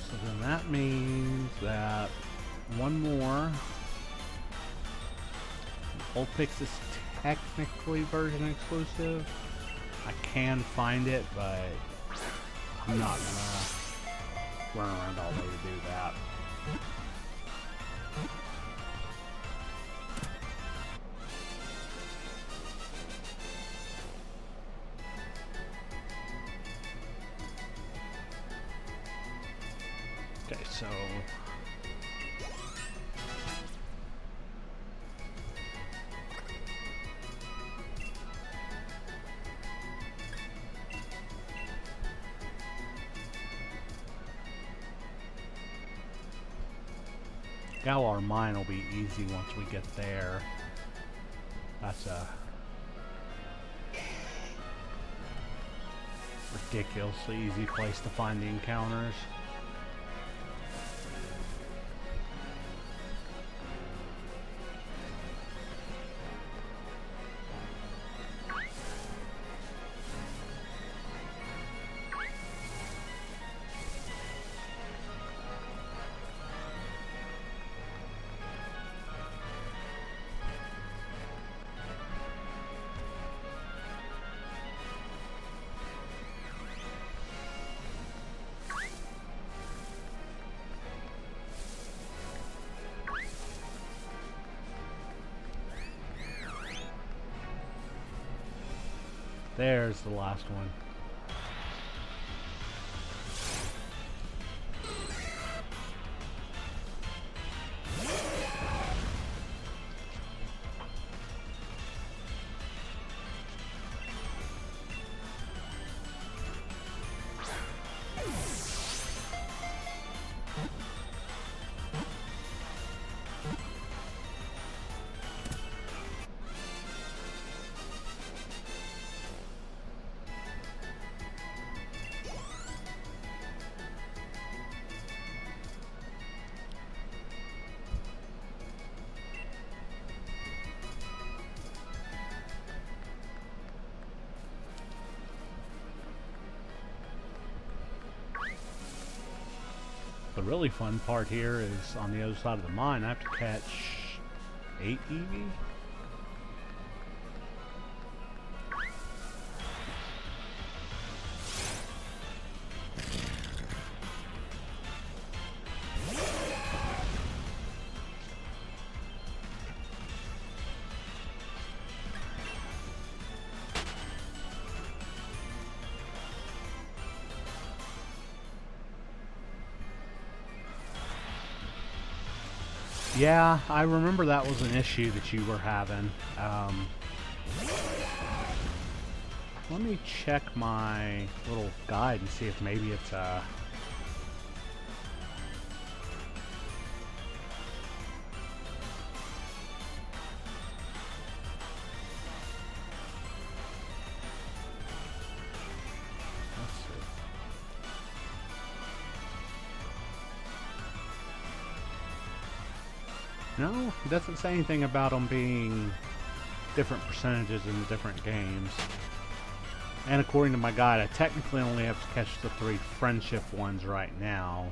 So then that means that one more. Vulpix is technically version exclusive. I can find it, but I'm not gonna run around all day to do that. Okay, so Galar Mine will be easy once we get there. That's a ridiculously easy place to find the encounters. There's the last one. The really fun part here is on the other side of the mine. I have to catch 8 Eevee. Yeah, I remember that was an issue that you were having. Let me check my little guide and see if maybe it's no, it doesn't say anything about them being different percentages in the different games. And according to my guide, I technically only have to catch the 3 friendship ones right now.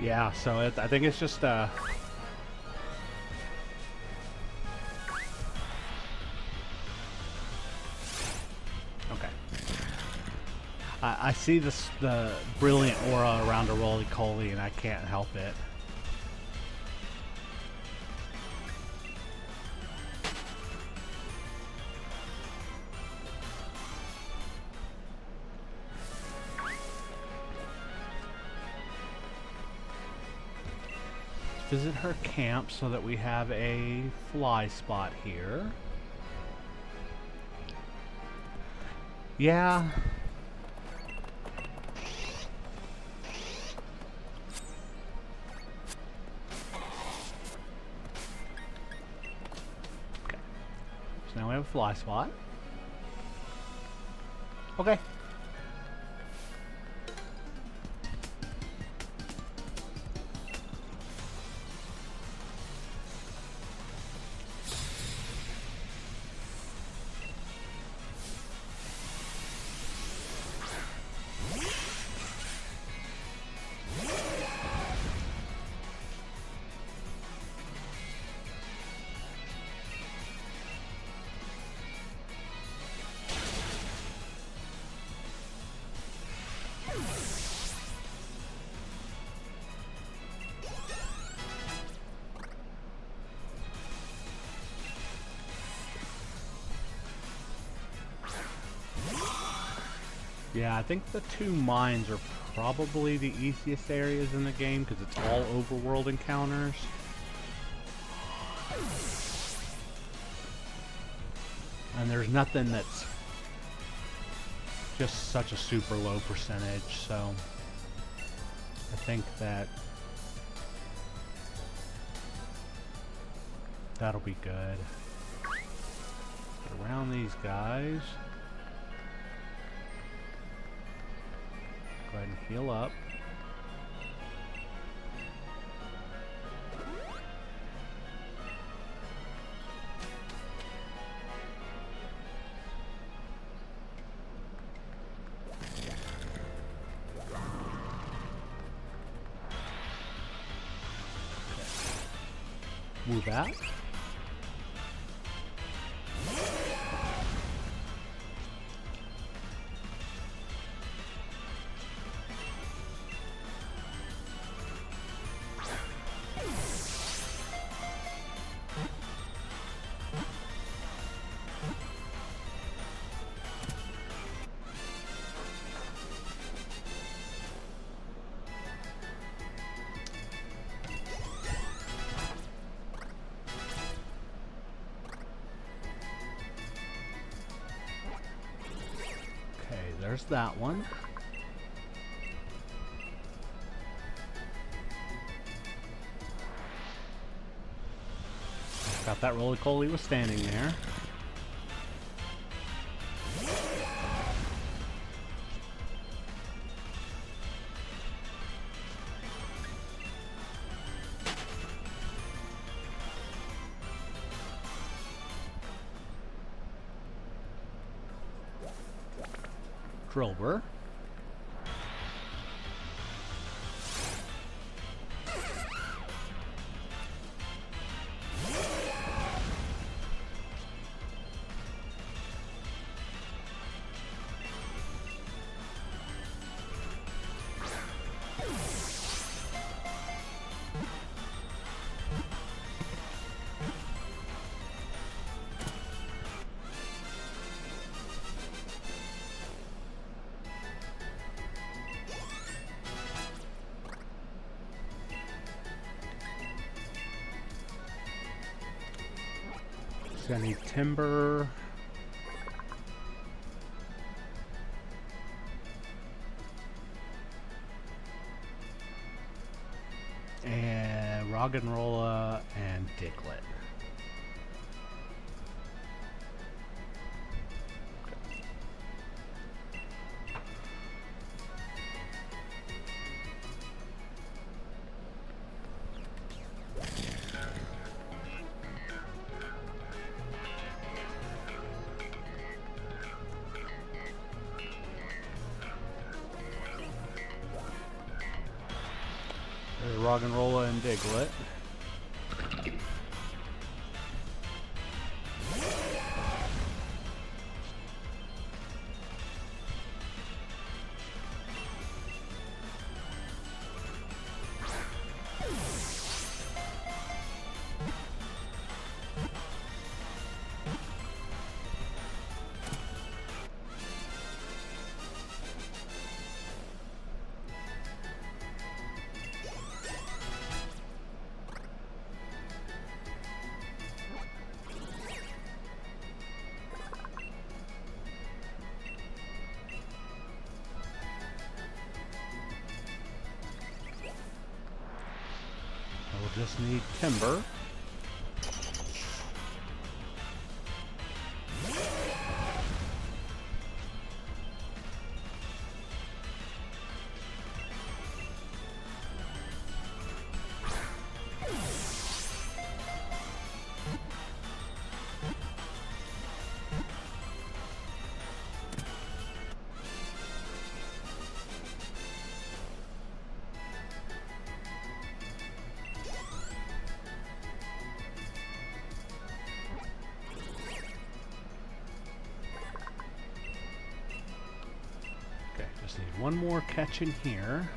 Yeah, so I think it's just okay. I see the brilliant aura around a roly-poly, and I can't help it. Visit her camp so that we have a fly spot here. Yeah. Okay. So now we have a fly spot. Okay. Yeah, I think the two mines are probably the easiest areas in the game because it's all overworld encounters. And there's nothing that's just such a super low percentage, so I think that'll be good. Get around these guys. Go ahead and heal up. Move out. There's that one. Got that roly-poly was standing there. Drillbur. I need timber. And Roggenrola and Diglett. Roggenrola and Diglett. just need timber. Just need one more catch in here.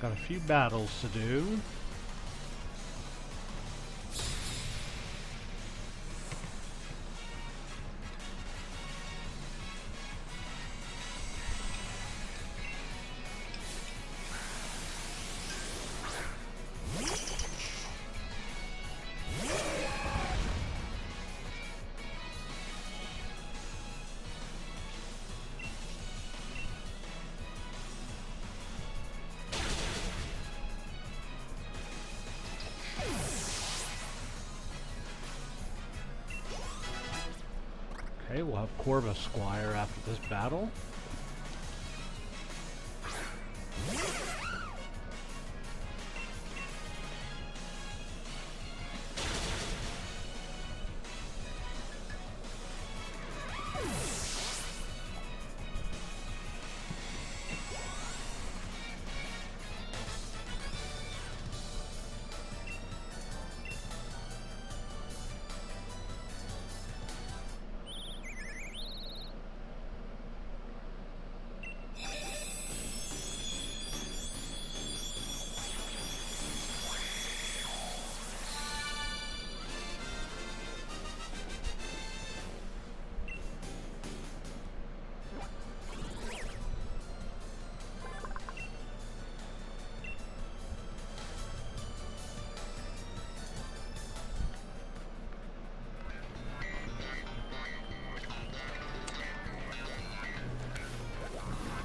Got a few battles to do. Okay, we'll have Corva Squire after this battle.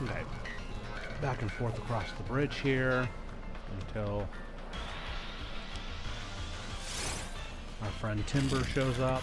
Okay, back and forth across the bridge here until our friend Timber shows up.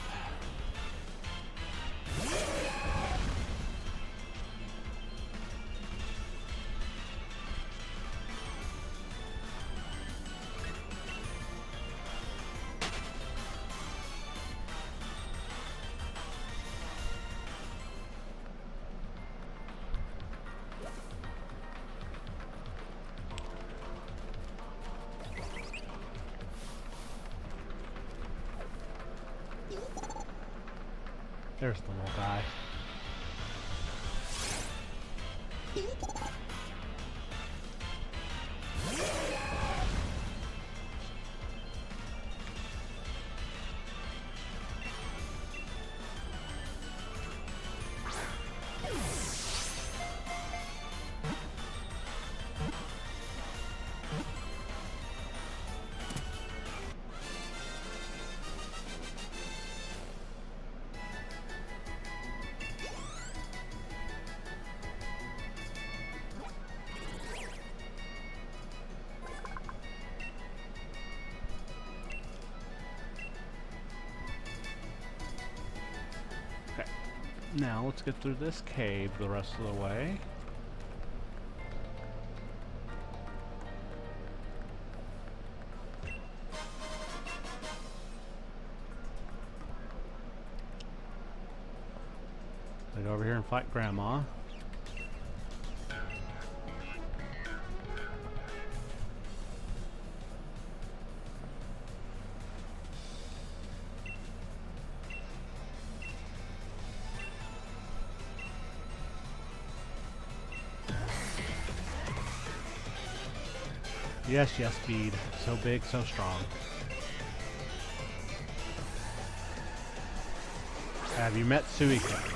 There's the little guy. Now let's get through this cave the rest of the way. I go over here and fight Grandma. Yes, yes, Speed. So big, so strong. Have you met Suika?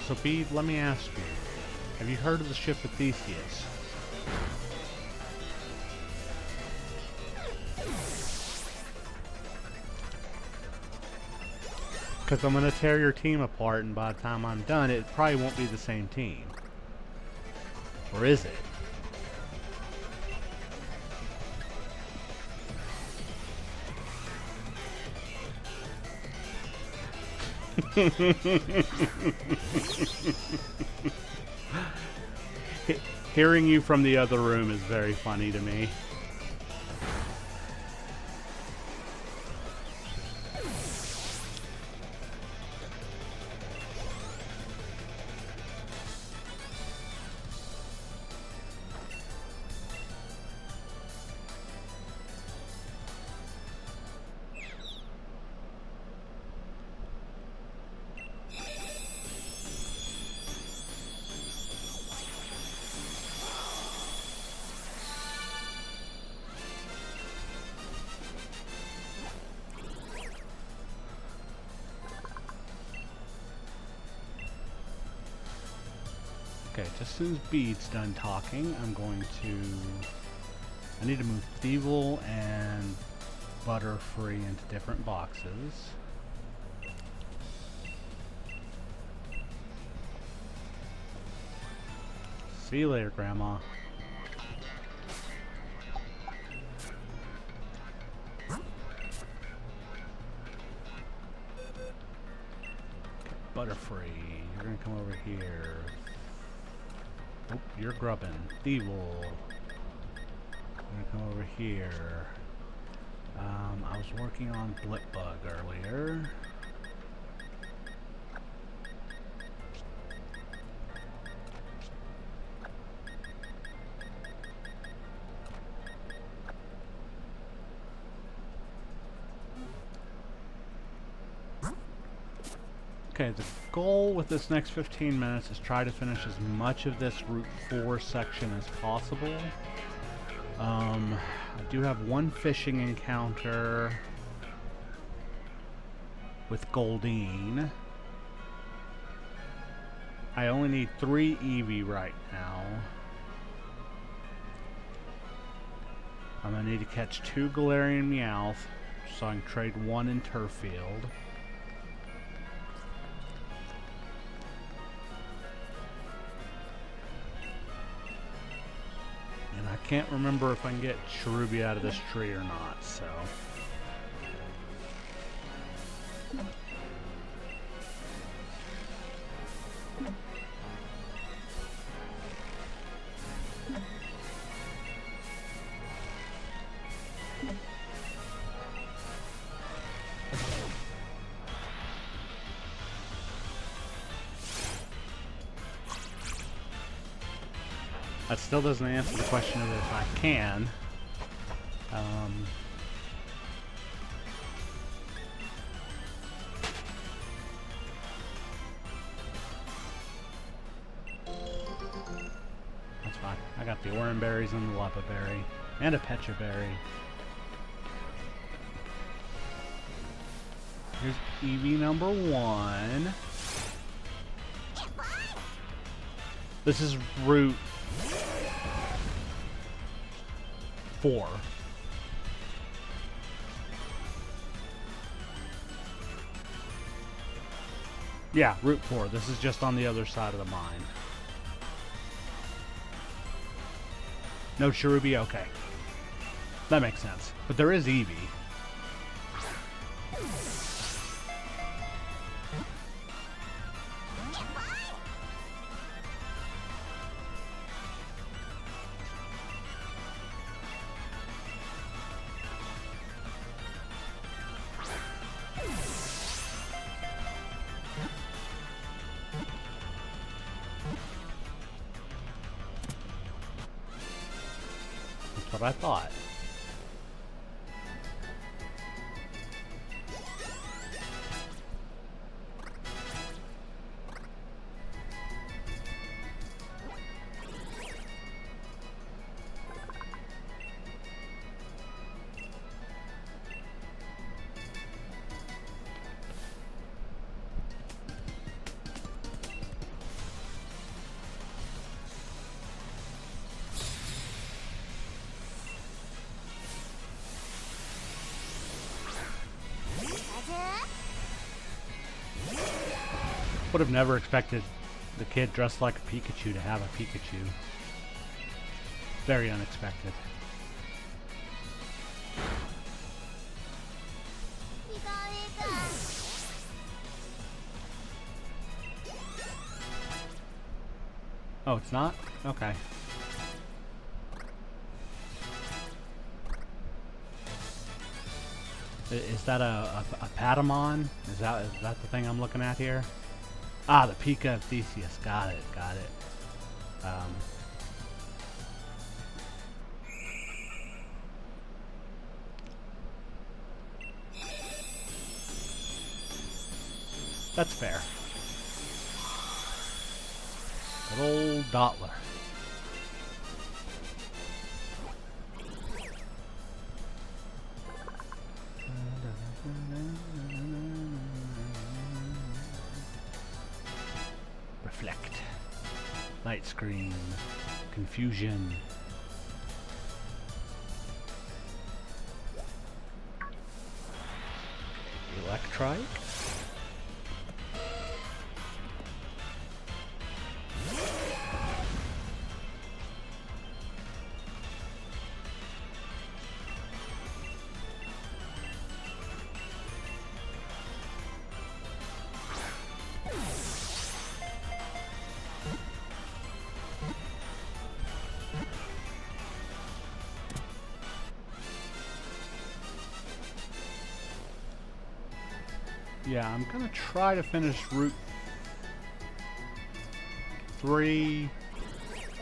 So Bede, let me ask you, have you heard of the ship of Theseus? Because I'm going to tear your team apart, and by the time I'm done, it probably won't be the same team. Or is it? Hearing you from the other room is very funny to me. Okay, just as soon as Bede's done talking, I'm going to... I need to move Thievel and Butterfree into different boxes. See you later, Grandma. Butterfree, you're gonna come over here. Oh, you're grubbing. Thievel. I'm gonna come over here. I was working on Blipbug earlier. Okay, the goal with this next 15 minutes is try to finish as much of this Route 4 section as possible. I do have one fishing encounter with Goldeen. I only need 3 Eevee right now. I'm going to need to catch 2 Galarian Meowth so I can trade 1 in Turffield. I can't remember if I can get Cherubi out of this tree or not, so... That still doesn't answer the question of if I can. That's fine. I got the Oran Berries and the Lappa Berry. And a Pecha Berry. Here's Eevee number 1. This is Route 4. Yeah, Route 4. This is just on the other side of the mine. No Cherubi? Okay. That makes sense. But there is Eevee. What I thought. Would have never expected the kid dressed like a Pikachu to have a Pikachu. Very unexpected. Oh, it's not? Okay. Is that a Patamon? Is that the thing I'm looking at here? Ah, the Pika of Theseus. Got it, got it. That's fair. Good old Dottler. Reflect. Light screen. Confusion. Electrike. Yeah, I'm gonna try to finish Route 3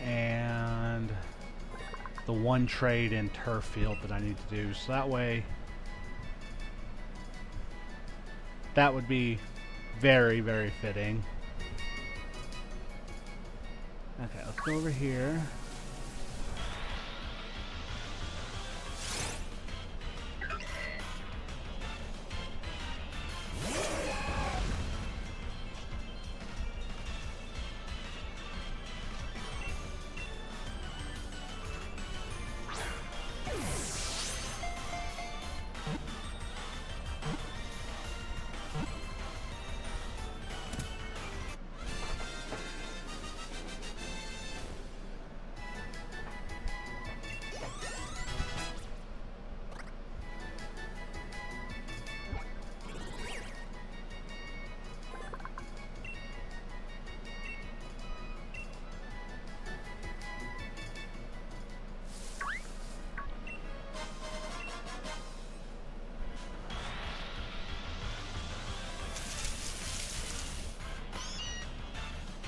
and the one trade in Turf Field that I need to do. So that way, that would be very, very fitting. Okay, let's go over here.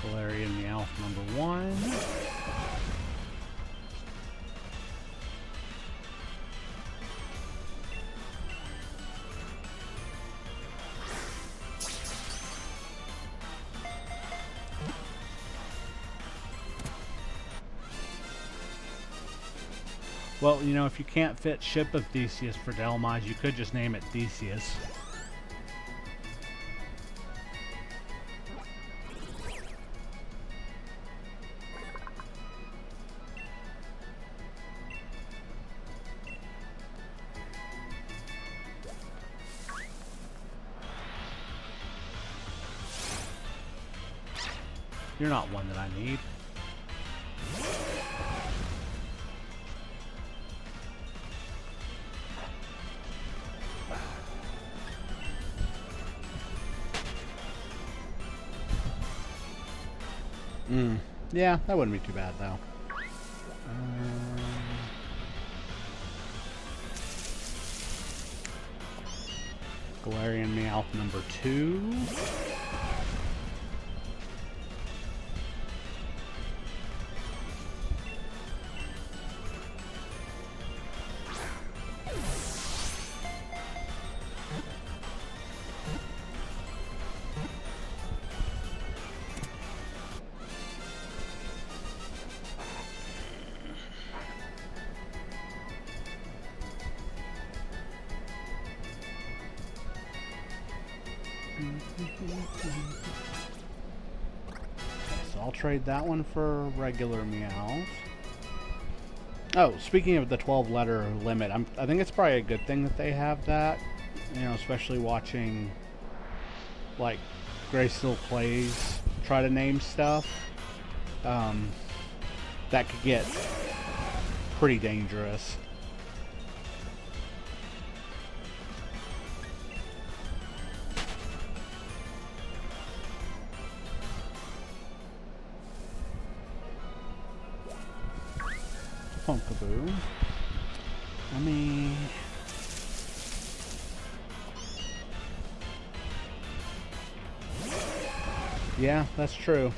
Galarian Meowth number 1. Well, you know, if you can't fit Ship of Theseus for Delmise, you could just name it Theseus. You're not one that I need. Yeah, that wouldn't be too bad, though. Galarian Meowth number 2. So I'll trade that one for regular Meowth. Oh, speaking of the 12-letter limit, I think it's probably a good thing that they have that. You know, especially watching, like, Gray still plays, try to name stuff, that could get pretty dangerous. Punkaboo. Let me... Yeah, that's true.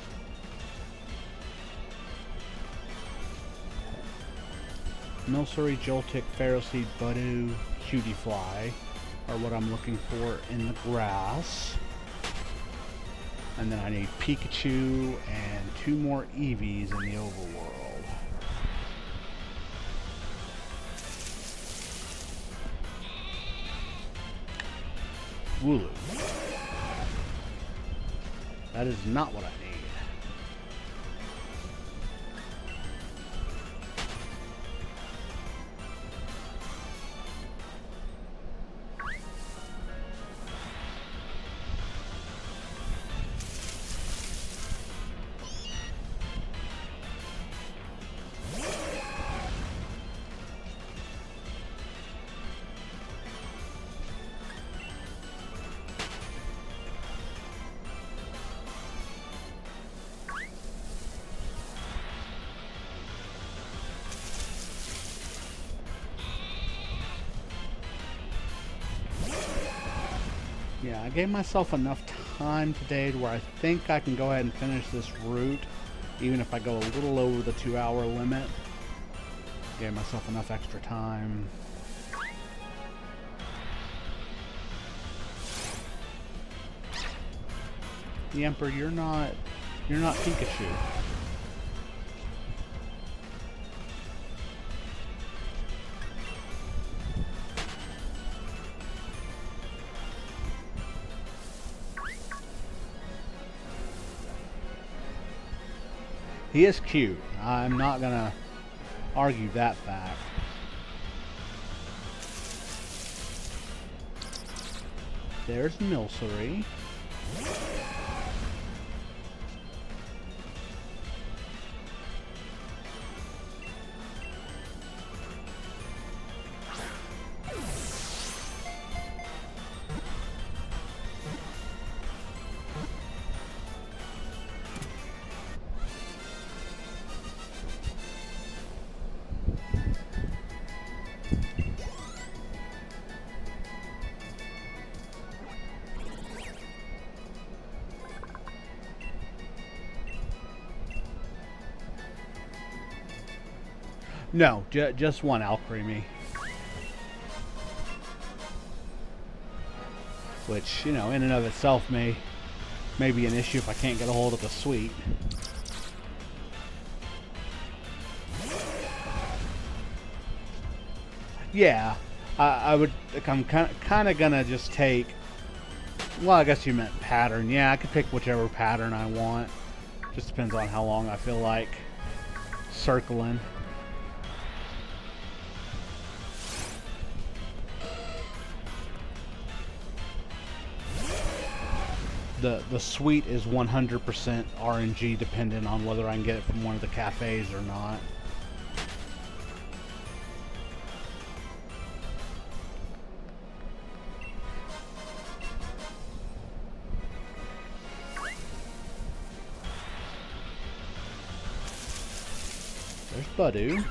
Milcery, Joltik, Ferroseed, Budu, Cutie Fly are what I'm looking for in the grass. And then I need Pikachu and 2 more Eevees in the overworld. Wooloo. That is not what I need. Yeah, I gave myself enough time today to where I think I can go ahead and finish this route, even if I go a little over the 2-hour limit. Gave myself enough extra time. The Emperor, you're not Pikachu. He is cute. I'm not gonna argue that fact. There's Milcery. No, just one Alcremie. Which, you know, in and of itself may be an issue if I can't get a hold of the suite. Yeah, I'm kind of gonna just take... Well, I guess you meant pattern. Yeah, I could pick whichever pattern I want. Just depends on how long I feel like circling. The suite is 100% RNG dependent on whether I can get it from one of the cafes or not. There's Budu.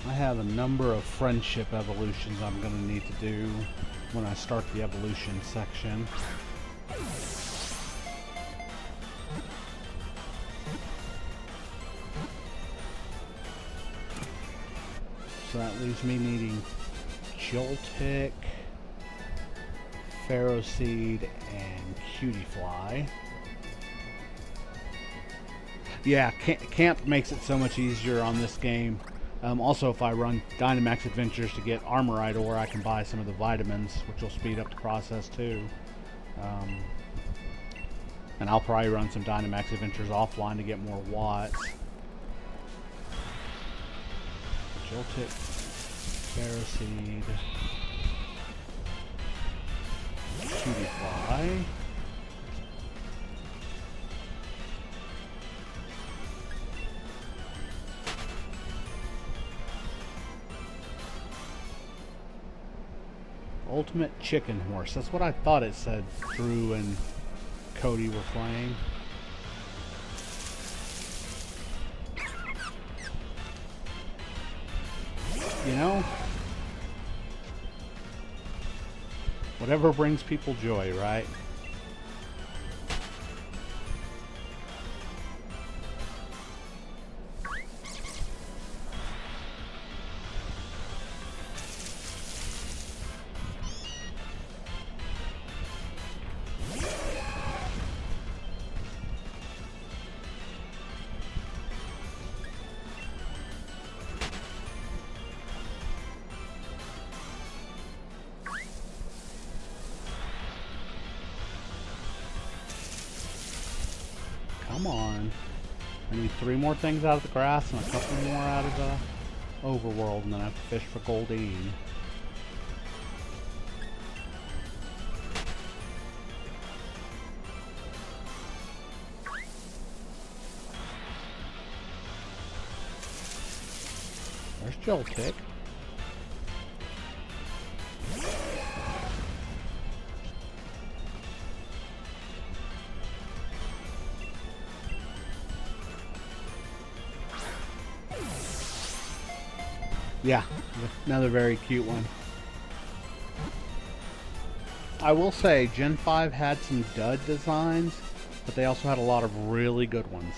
I have a number of friendship evolutions I'm going to need to do when I start the evolution section. So that leaves me needing Joltik, Ferroseed, and Cutie Fly. Yeah, camp makes it so much easier on this game. Also, if I run Dynamax Adventures to get Armorite ore, I can buy some of the vitamins, which will speed up the process too. And I'll probably run some Dynamax Adventures offline to get more watts. Joltik. Pharaoh Seed. Cutie Fly. Ultimate Chicken Horse. That's what I thought it said Drew and Cody were playing. You know, whatever brings people joy, right? Come on. I need 3 more things out of the grass and a couple more out of the overworld, and then I have to fish for Goldeen. There's Joltik. Yeah, another very cute one. I will say, Gen 5 had some dud designs, but they also had a lot of really good ones.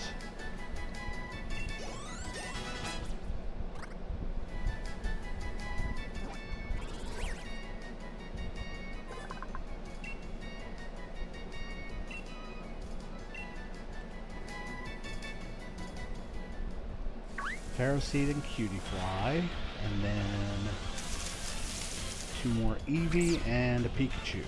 Pharaoh Seed and Cutie Fly, and then 2 more Eevee and a Pikachu.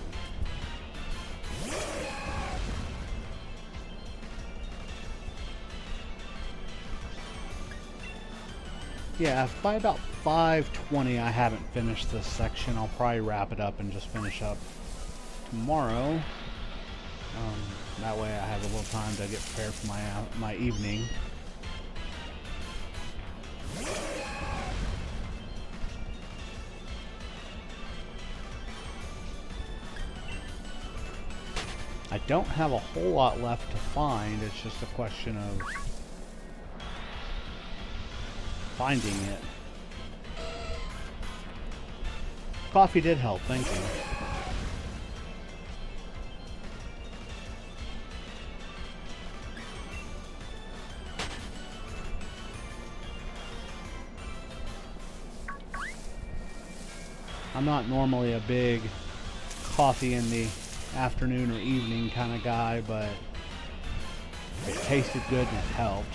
Yeah, by about 5:20 I haven't finished this section. I'll probably wrap it up and just finish up tomorrow. That way I have a little time to get prepared for my evening. I don't have a whole lot left to find. It's just a question of finding it. Coffee did help, thank you. I'm not normally a big coffee in the afternoon or evening kind of guy, but it tasted good and it helped.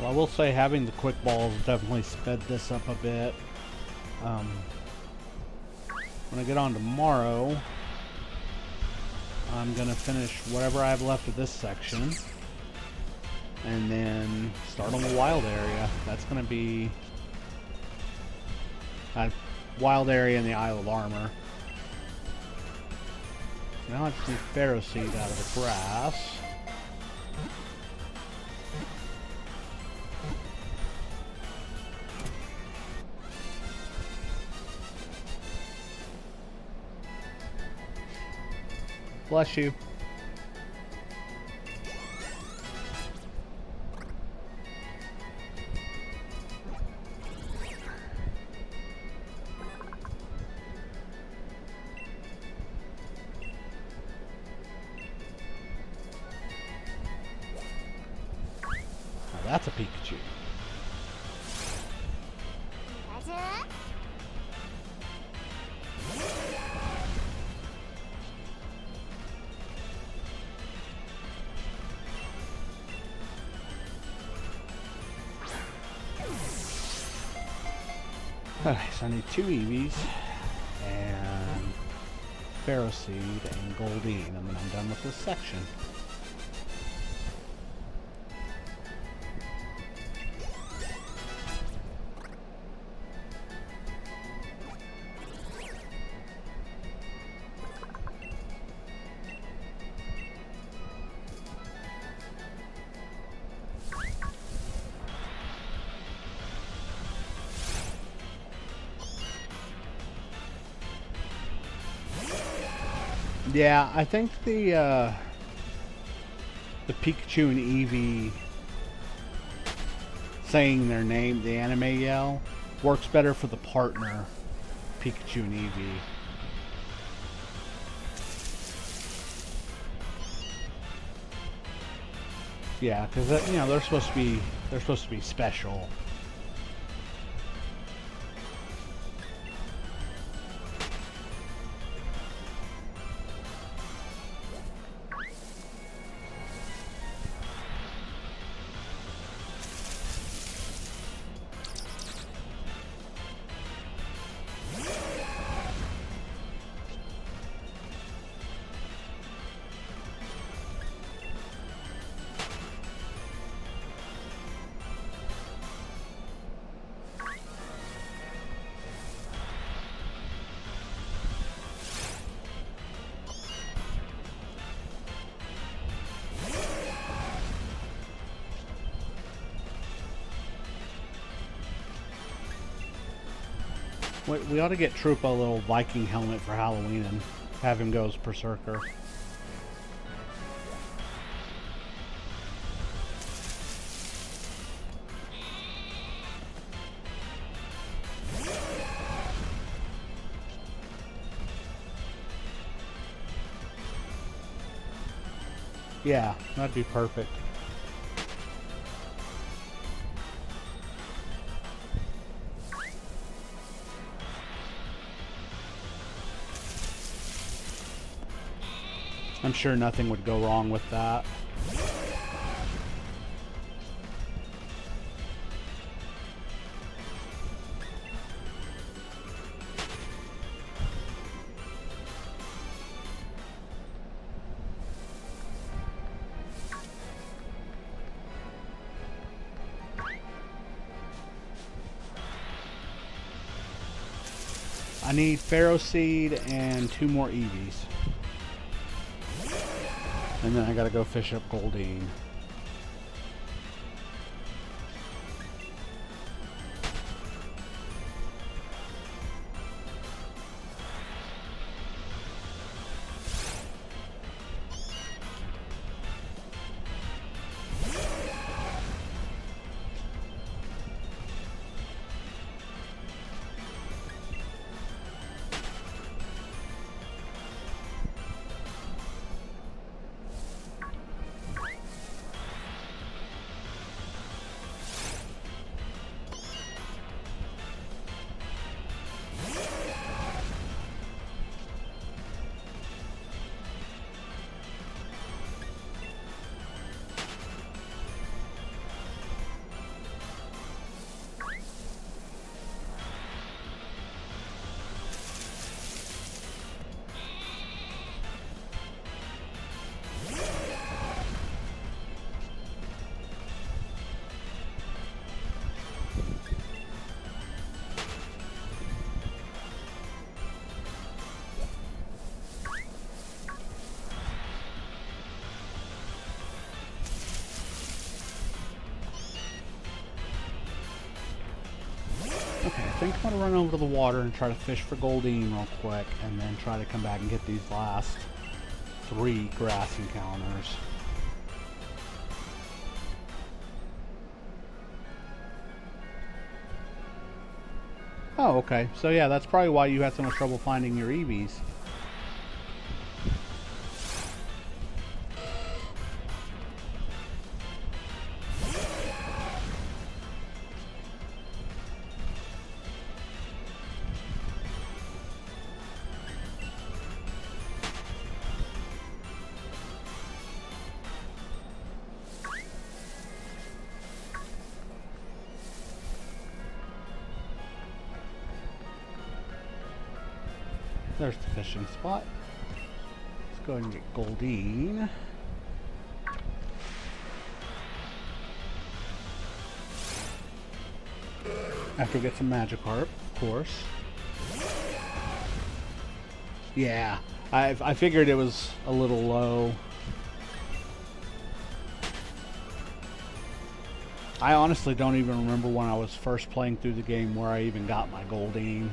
Well, I will say having the quick balls definitely sped this up a bit. When I get on tomorrow, I'm going to finish whatever I have left of this section and then start on the wild area. That's going to be a wild area in the Isle of Armor. Now I just need Pharaoh Seed out of the grass. Bless you. that's a Pikachu. Okay, so I need 2 Eevees and Pharaoh Seed and Goldeen, and then I'm done with this section. Yeah, I think the Pikachu and Eevee saying their name, the anime yell, works better for the partner Pikachu and Eevee. Yeah, because you know they're supposed to be special. We ought to get Troopa a little Viking helmet for Halloween and have him go as Berserker. Yeah, that'd be perfect. I'm sure nothing would go wrong with that. I need Pharaoh Seed and 2 more Eevees. And then I gotta go fish up Goldeen. Okay, I think I'm going to run over to the water and try to fish for Goldeen real quick, and then try to come back and get these last 3 grass encounters. Oh, okay. So yeah, that's probably why you had so much trouble finding your Eevees. There's the fishing spot. Let's go ahead and get Goldine. After we get some Magikarp, of course. Yeah, I figured it was a little low. I honestly don't even remember when I was first playing through the game where I even got my Goldine.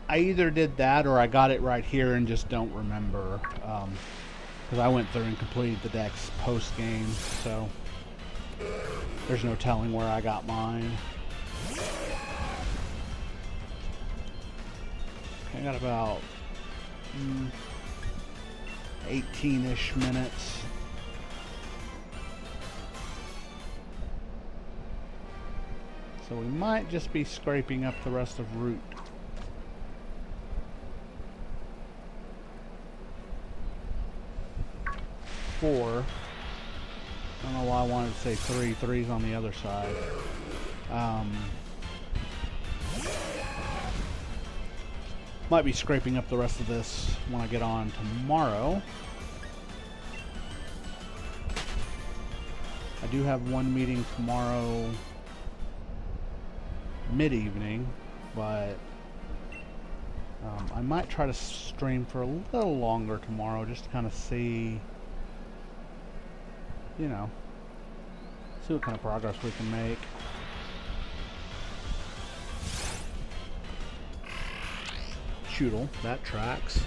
I either did that or I got it right here and just don't remember, because I went through and completed the decks post game, so there's no telling where I got mine. Okay, I got about 18-ish minutes. So we might just be scraping up the rest of Route. I don't know why I wanted to say 3. 3's on the other side. Might be scraping up the rest of this when I get on tomorrow. I do have one meeting tomorrow mid-evening, but I might try to stream for a little longer tomorrow just to kind of see, you know, see what kind of progress we can make. Shoodle, that tracks.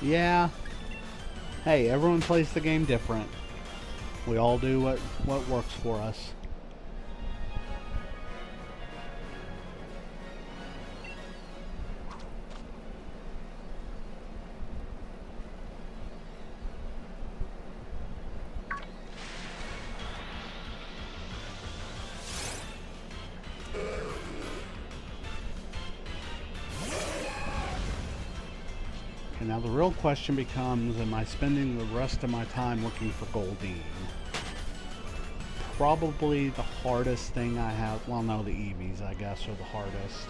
Yeah. Hey, everyone plays the game different. We all do what works for us. Now the real question becomes, am I spending the rest of my time looking for Goldine? Probably the hardest thing I have, well no, the Eevees I guess are the hardest.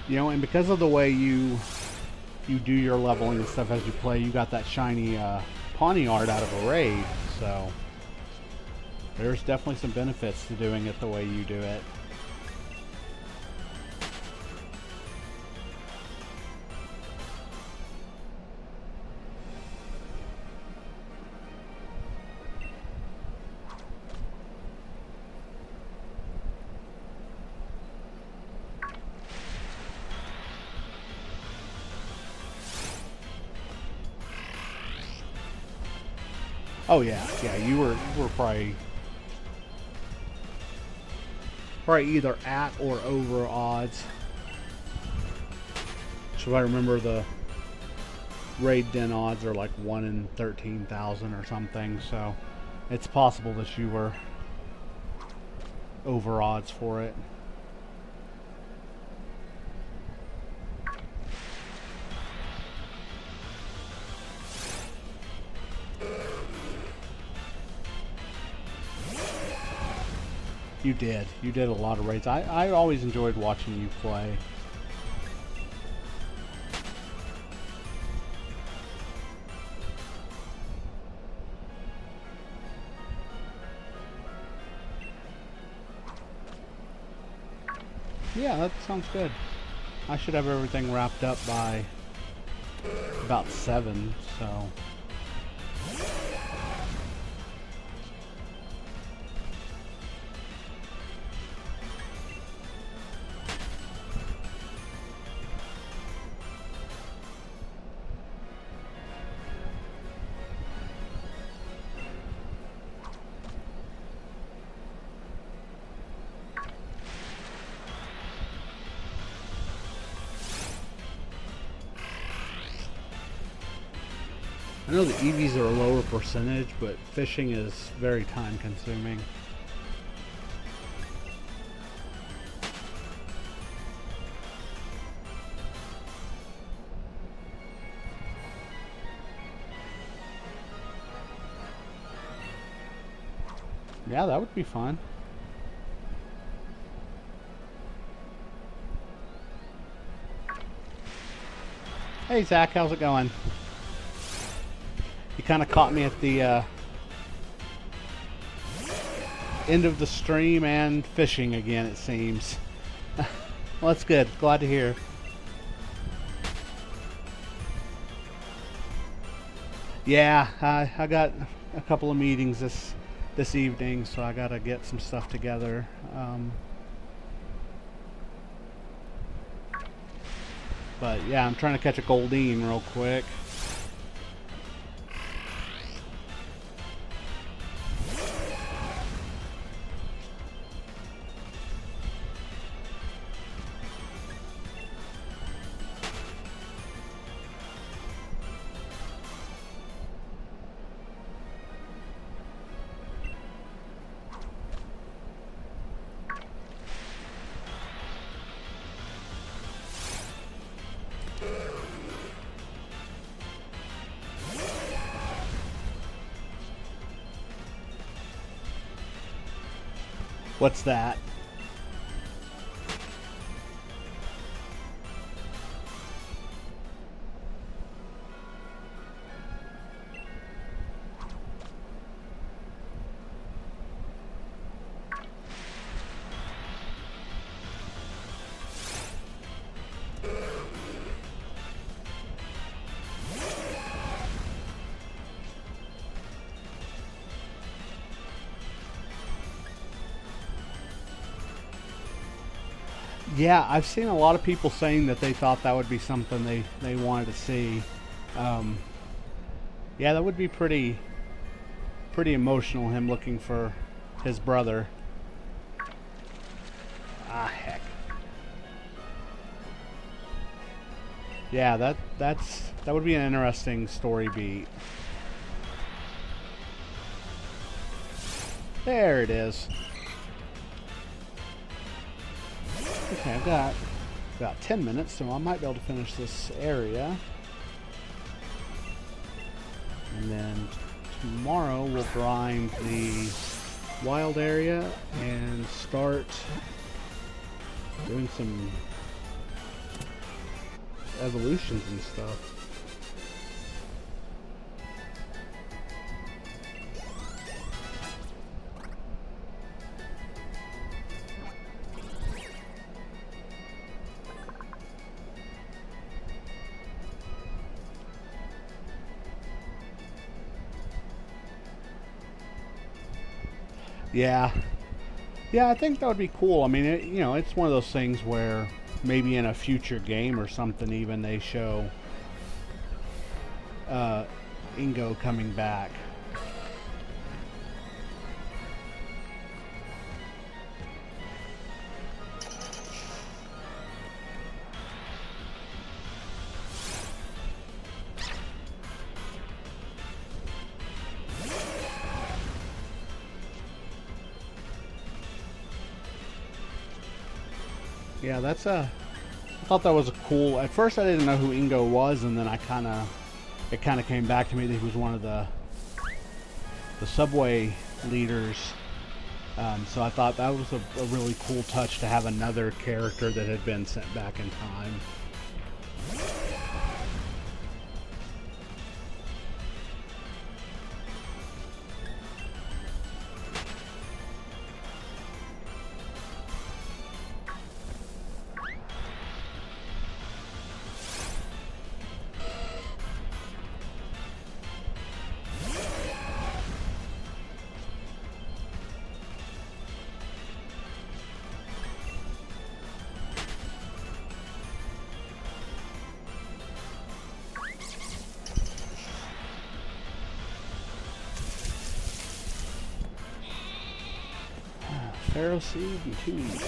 You know, and because of the way you do your leveling and stuff as you play, you got that shiny Pawniard out of a raid, so there's definitely some benefits to doing it the way you do it. Oh yeah, you were probably probably either at or over odds. So if I remember, the raid den odds are like 1 in 13,000 or something, so it's possible that you were over odds for it. You did. You did a lot of raids. I always enjoyed watching you play. Yeah, that sounds good. I should have everything wrapped up by about 7, so... I know the EVs are a lower percentage, but fishing is very time consuming. Yeah, that would be fun. Hey Zach, how's it going? You kind of caught me at the end of the stream and fishing again, it seems. Well, that's good. Glad to hear. Yeah, I got a couple of meetings this evening, so I gotta get some stuff together. But yeah, I'm trying to catch a Goldine real quick. What's that? Yeah, I've seen a lot of people saying that they thought that would be something they wanted to see. Yeah, that would be pretty emotional, him looking for his brother. Ah, heck. Yeah, that would be an interesting story beat. There it is. Okay, I've got about 10 minutes, so I might be able to finish this area. And then tomorrow we'll grind the wild area and start doing some evolutions and stuff. Yeah. Yeah, I think that would be cool. I mean, it's one of those things where maybe in a future game or something even they show Ingo coming back. Yeah, that's a... I thought that was a cool... At first I didn't know who Ingo was, and then it kind of came back to me that he was one of the subway leaders. So I thought that was a really cool touch to have another character that had been sent back in time. Pharaoh Seed and 2.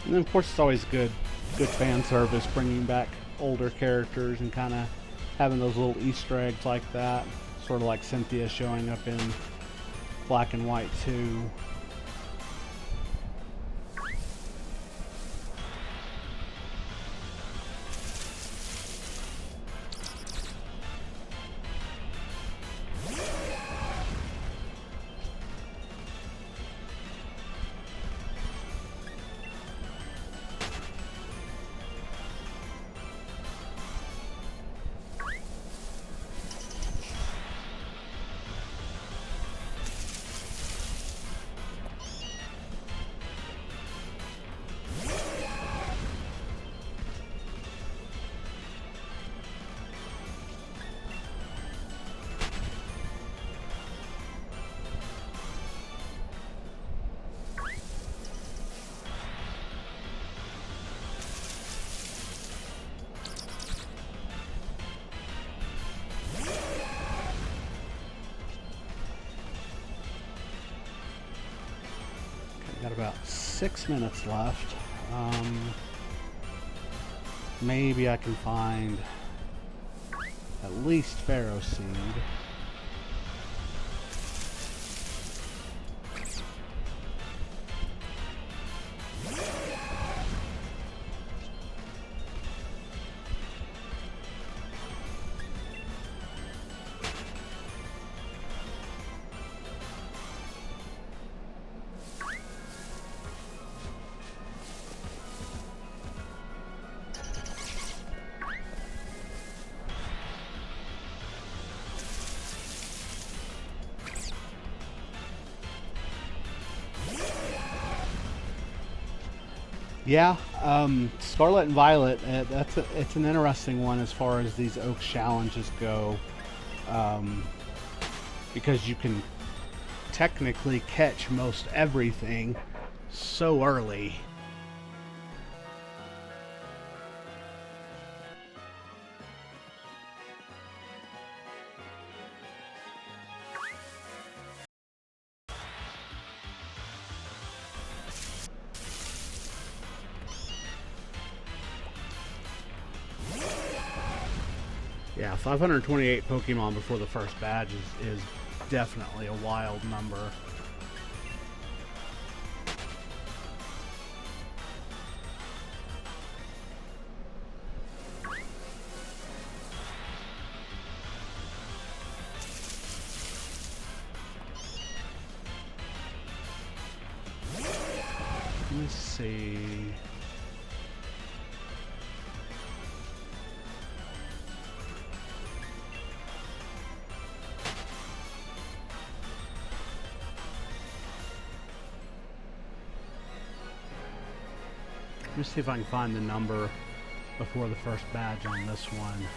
And then of course it's always good fan service, bringing back older characters and kind of having those little Easter eggs like that. Sort of like Cynthia showing up in Black and White 2. Got about 6 minutes left. Maybe I can find at least Pharaoh Seed. Yeah, Scarlet and Violet, it's an interesting one as far as these Oak challenges go, because you can technically catch most everything so early. Yeah, 528 Pokemon before the first badge is definitely a wild number. Let me see. Let me see if I can find the number before the first badge on this one.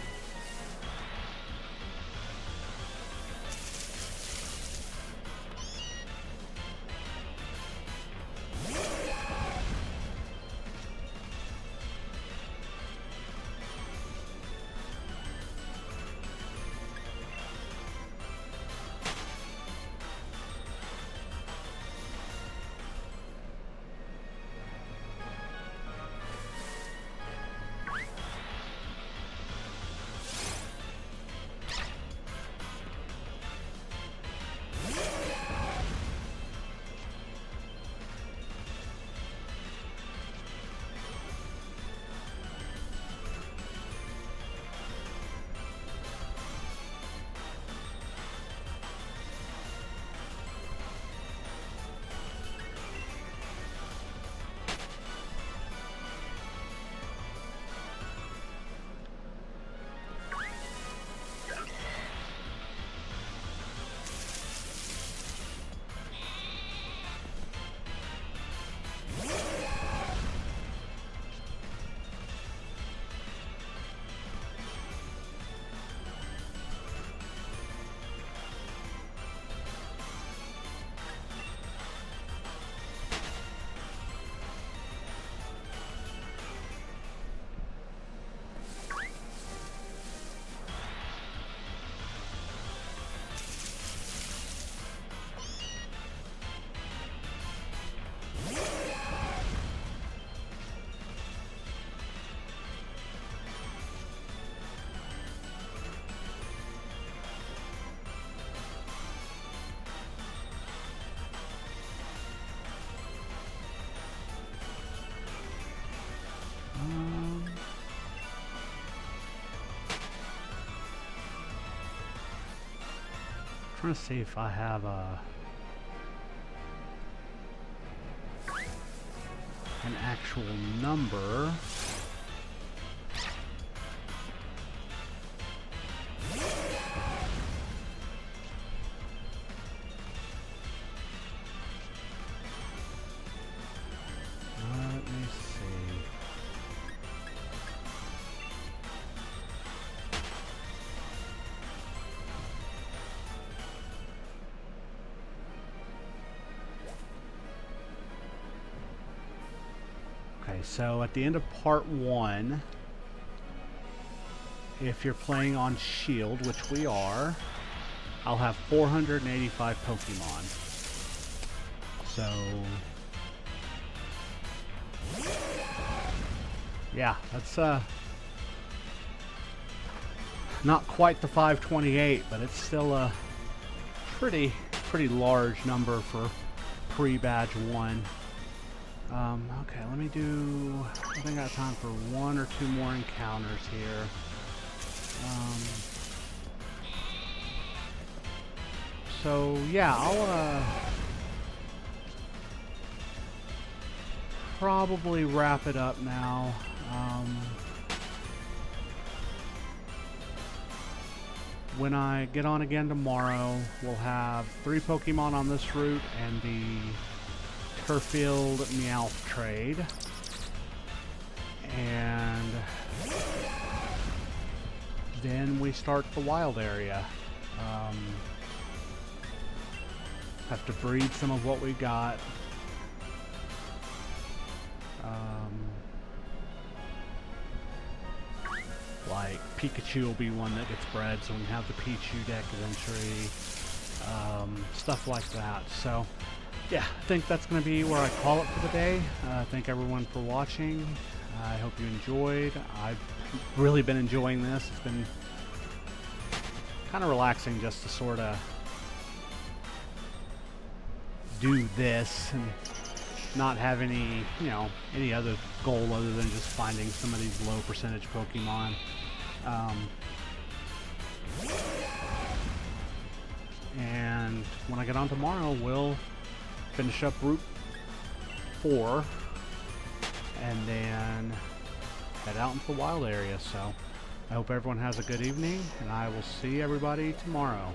Trying to see if I have an actual number. Let me see. Okay, so at the end of part 1, if you're playing on Shield, which we are, I'll have 485 Pokemon. So, yeah, that's not quite the 528, but it's still a pretty large number for pre-badge 1. Okay, let me do, I think I got time for 1 or 2 more encounters here. So yeah, I'll probably wrap it up now. When I get on again tomorrow, we'll have 3 Pokemon on this route and the Turfield Meowth trade, and then we start the wild area. Have to breed some of what we got. Like Pikachu will be one that gets bred, so we have the Pichu deck eventually. Stuff like that. So yeah, I think that's going to be where I call it for the day. Thank everyone for watching. I hope you enjoyed. I've really been enjoying this. It's been kind of relaxing just to sort of do this and not have any, any other goal other than just finding some of these low percentage Pokemon. And when I get on tomorrow, we'll finish up Route 4 and then head out into the wild area. So I hope everyone has a good evening, and I will see everybody tomorrow.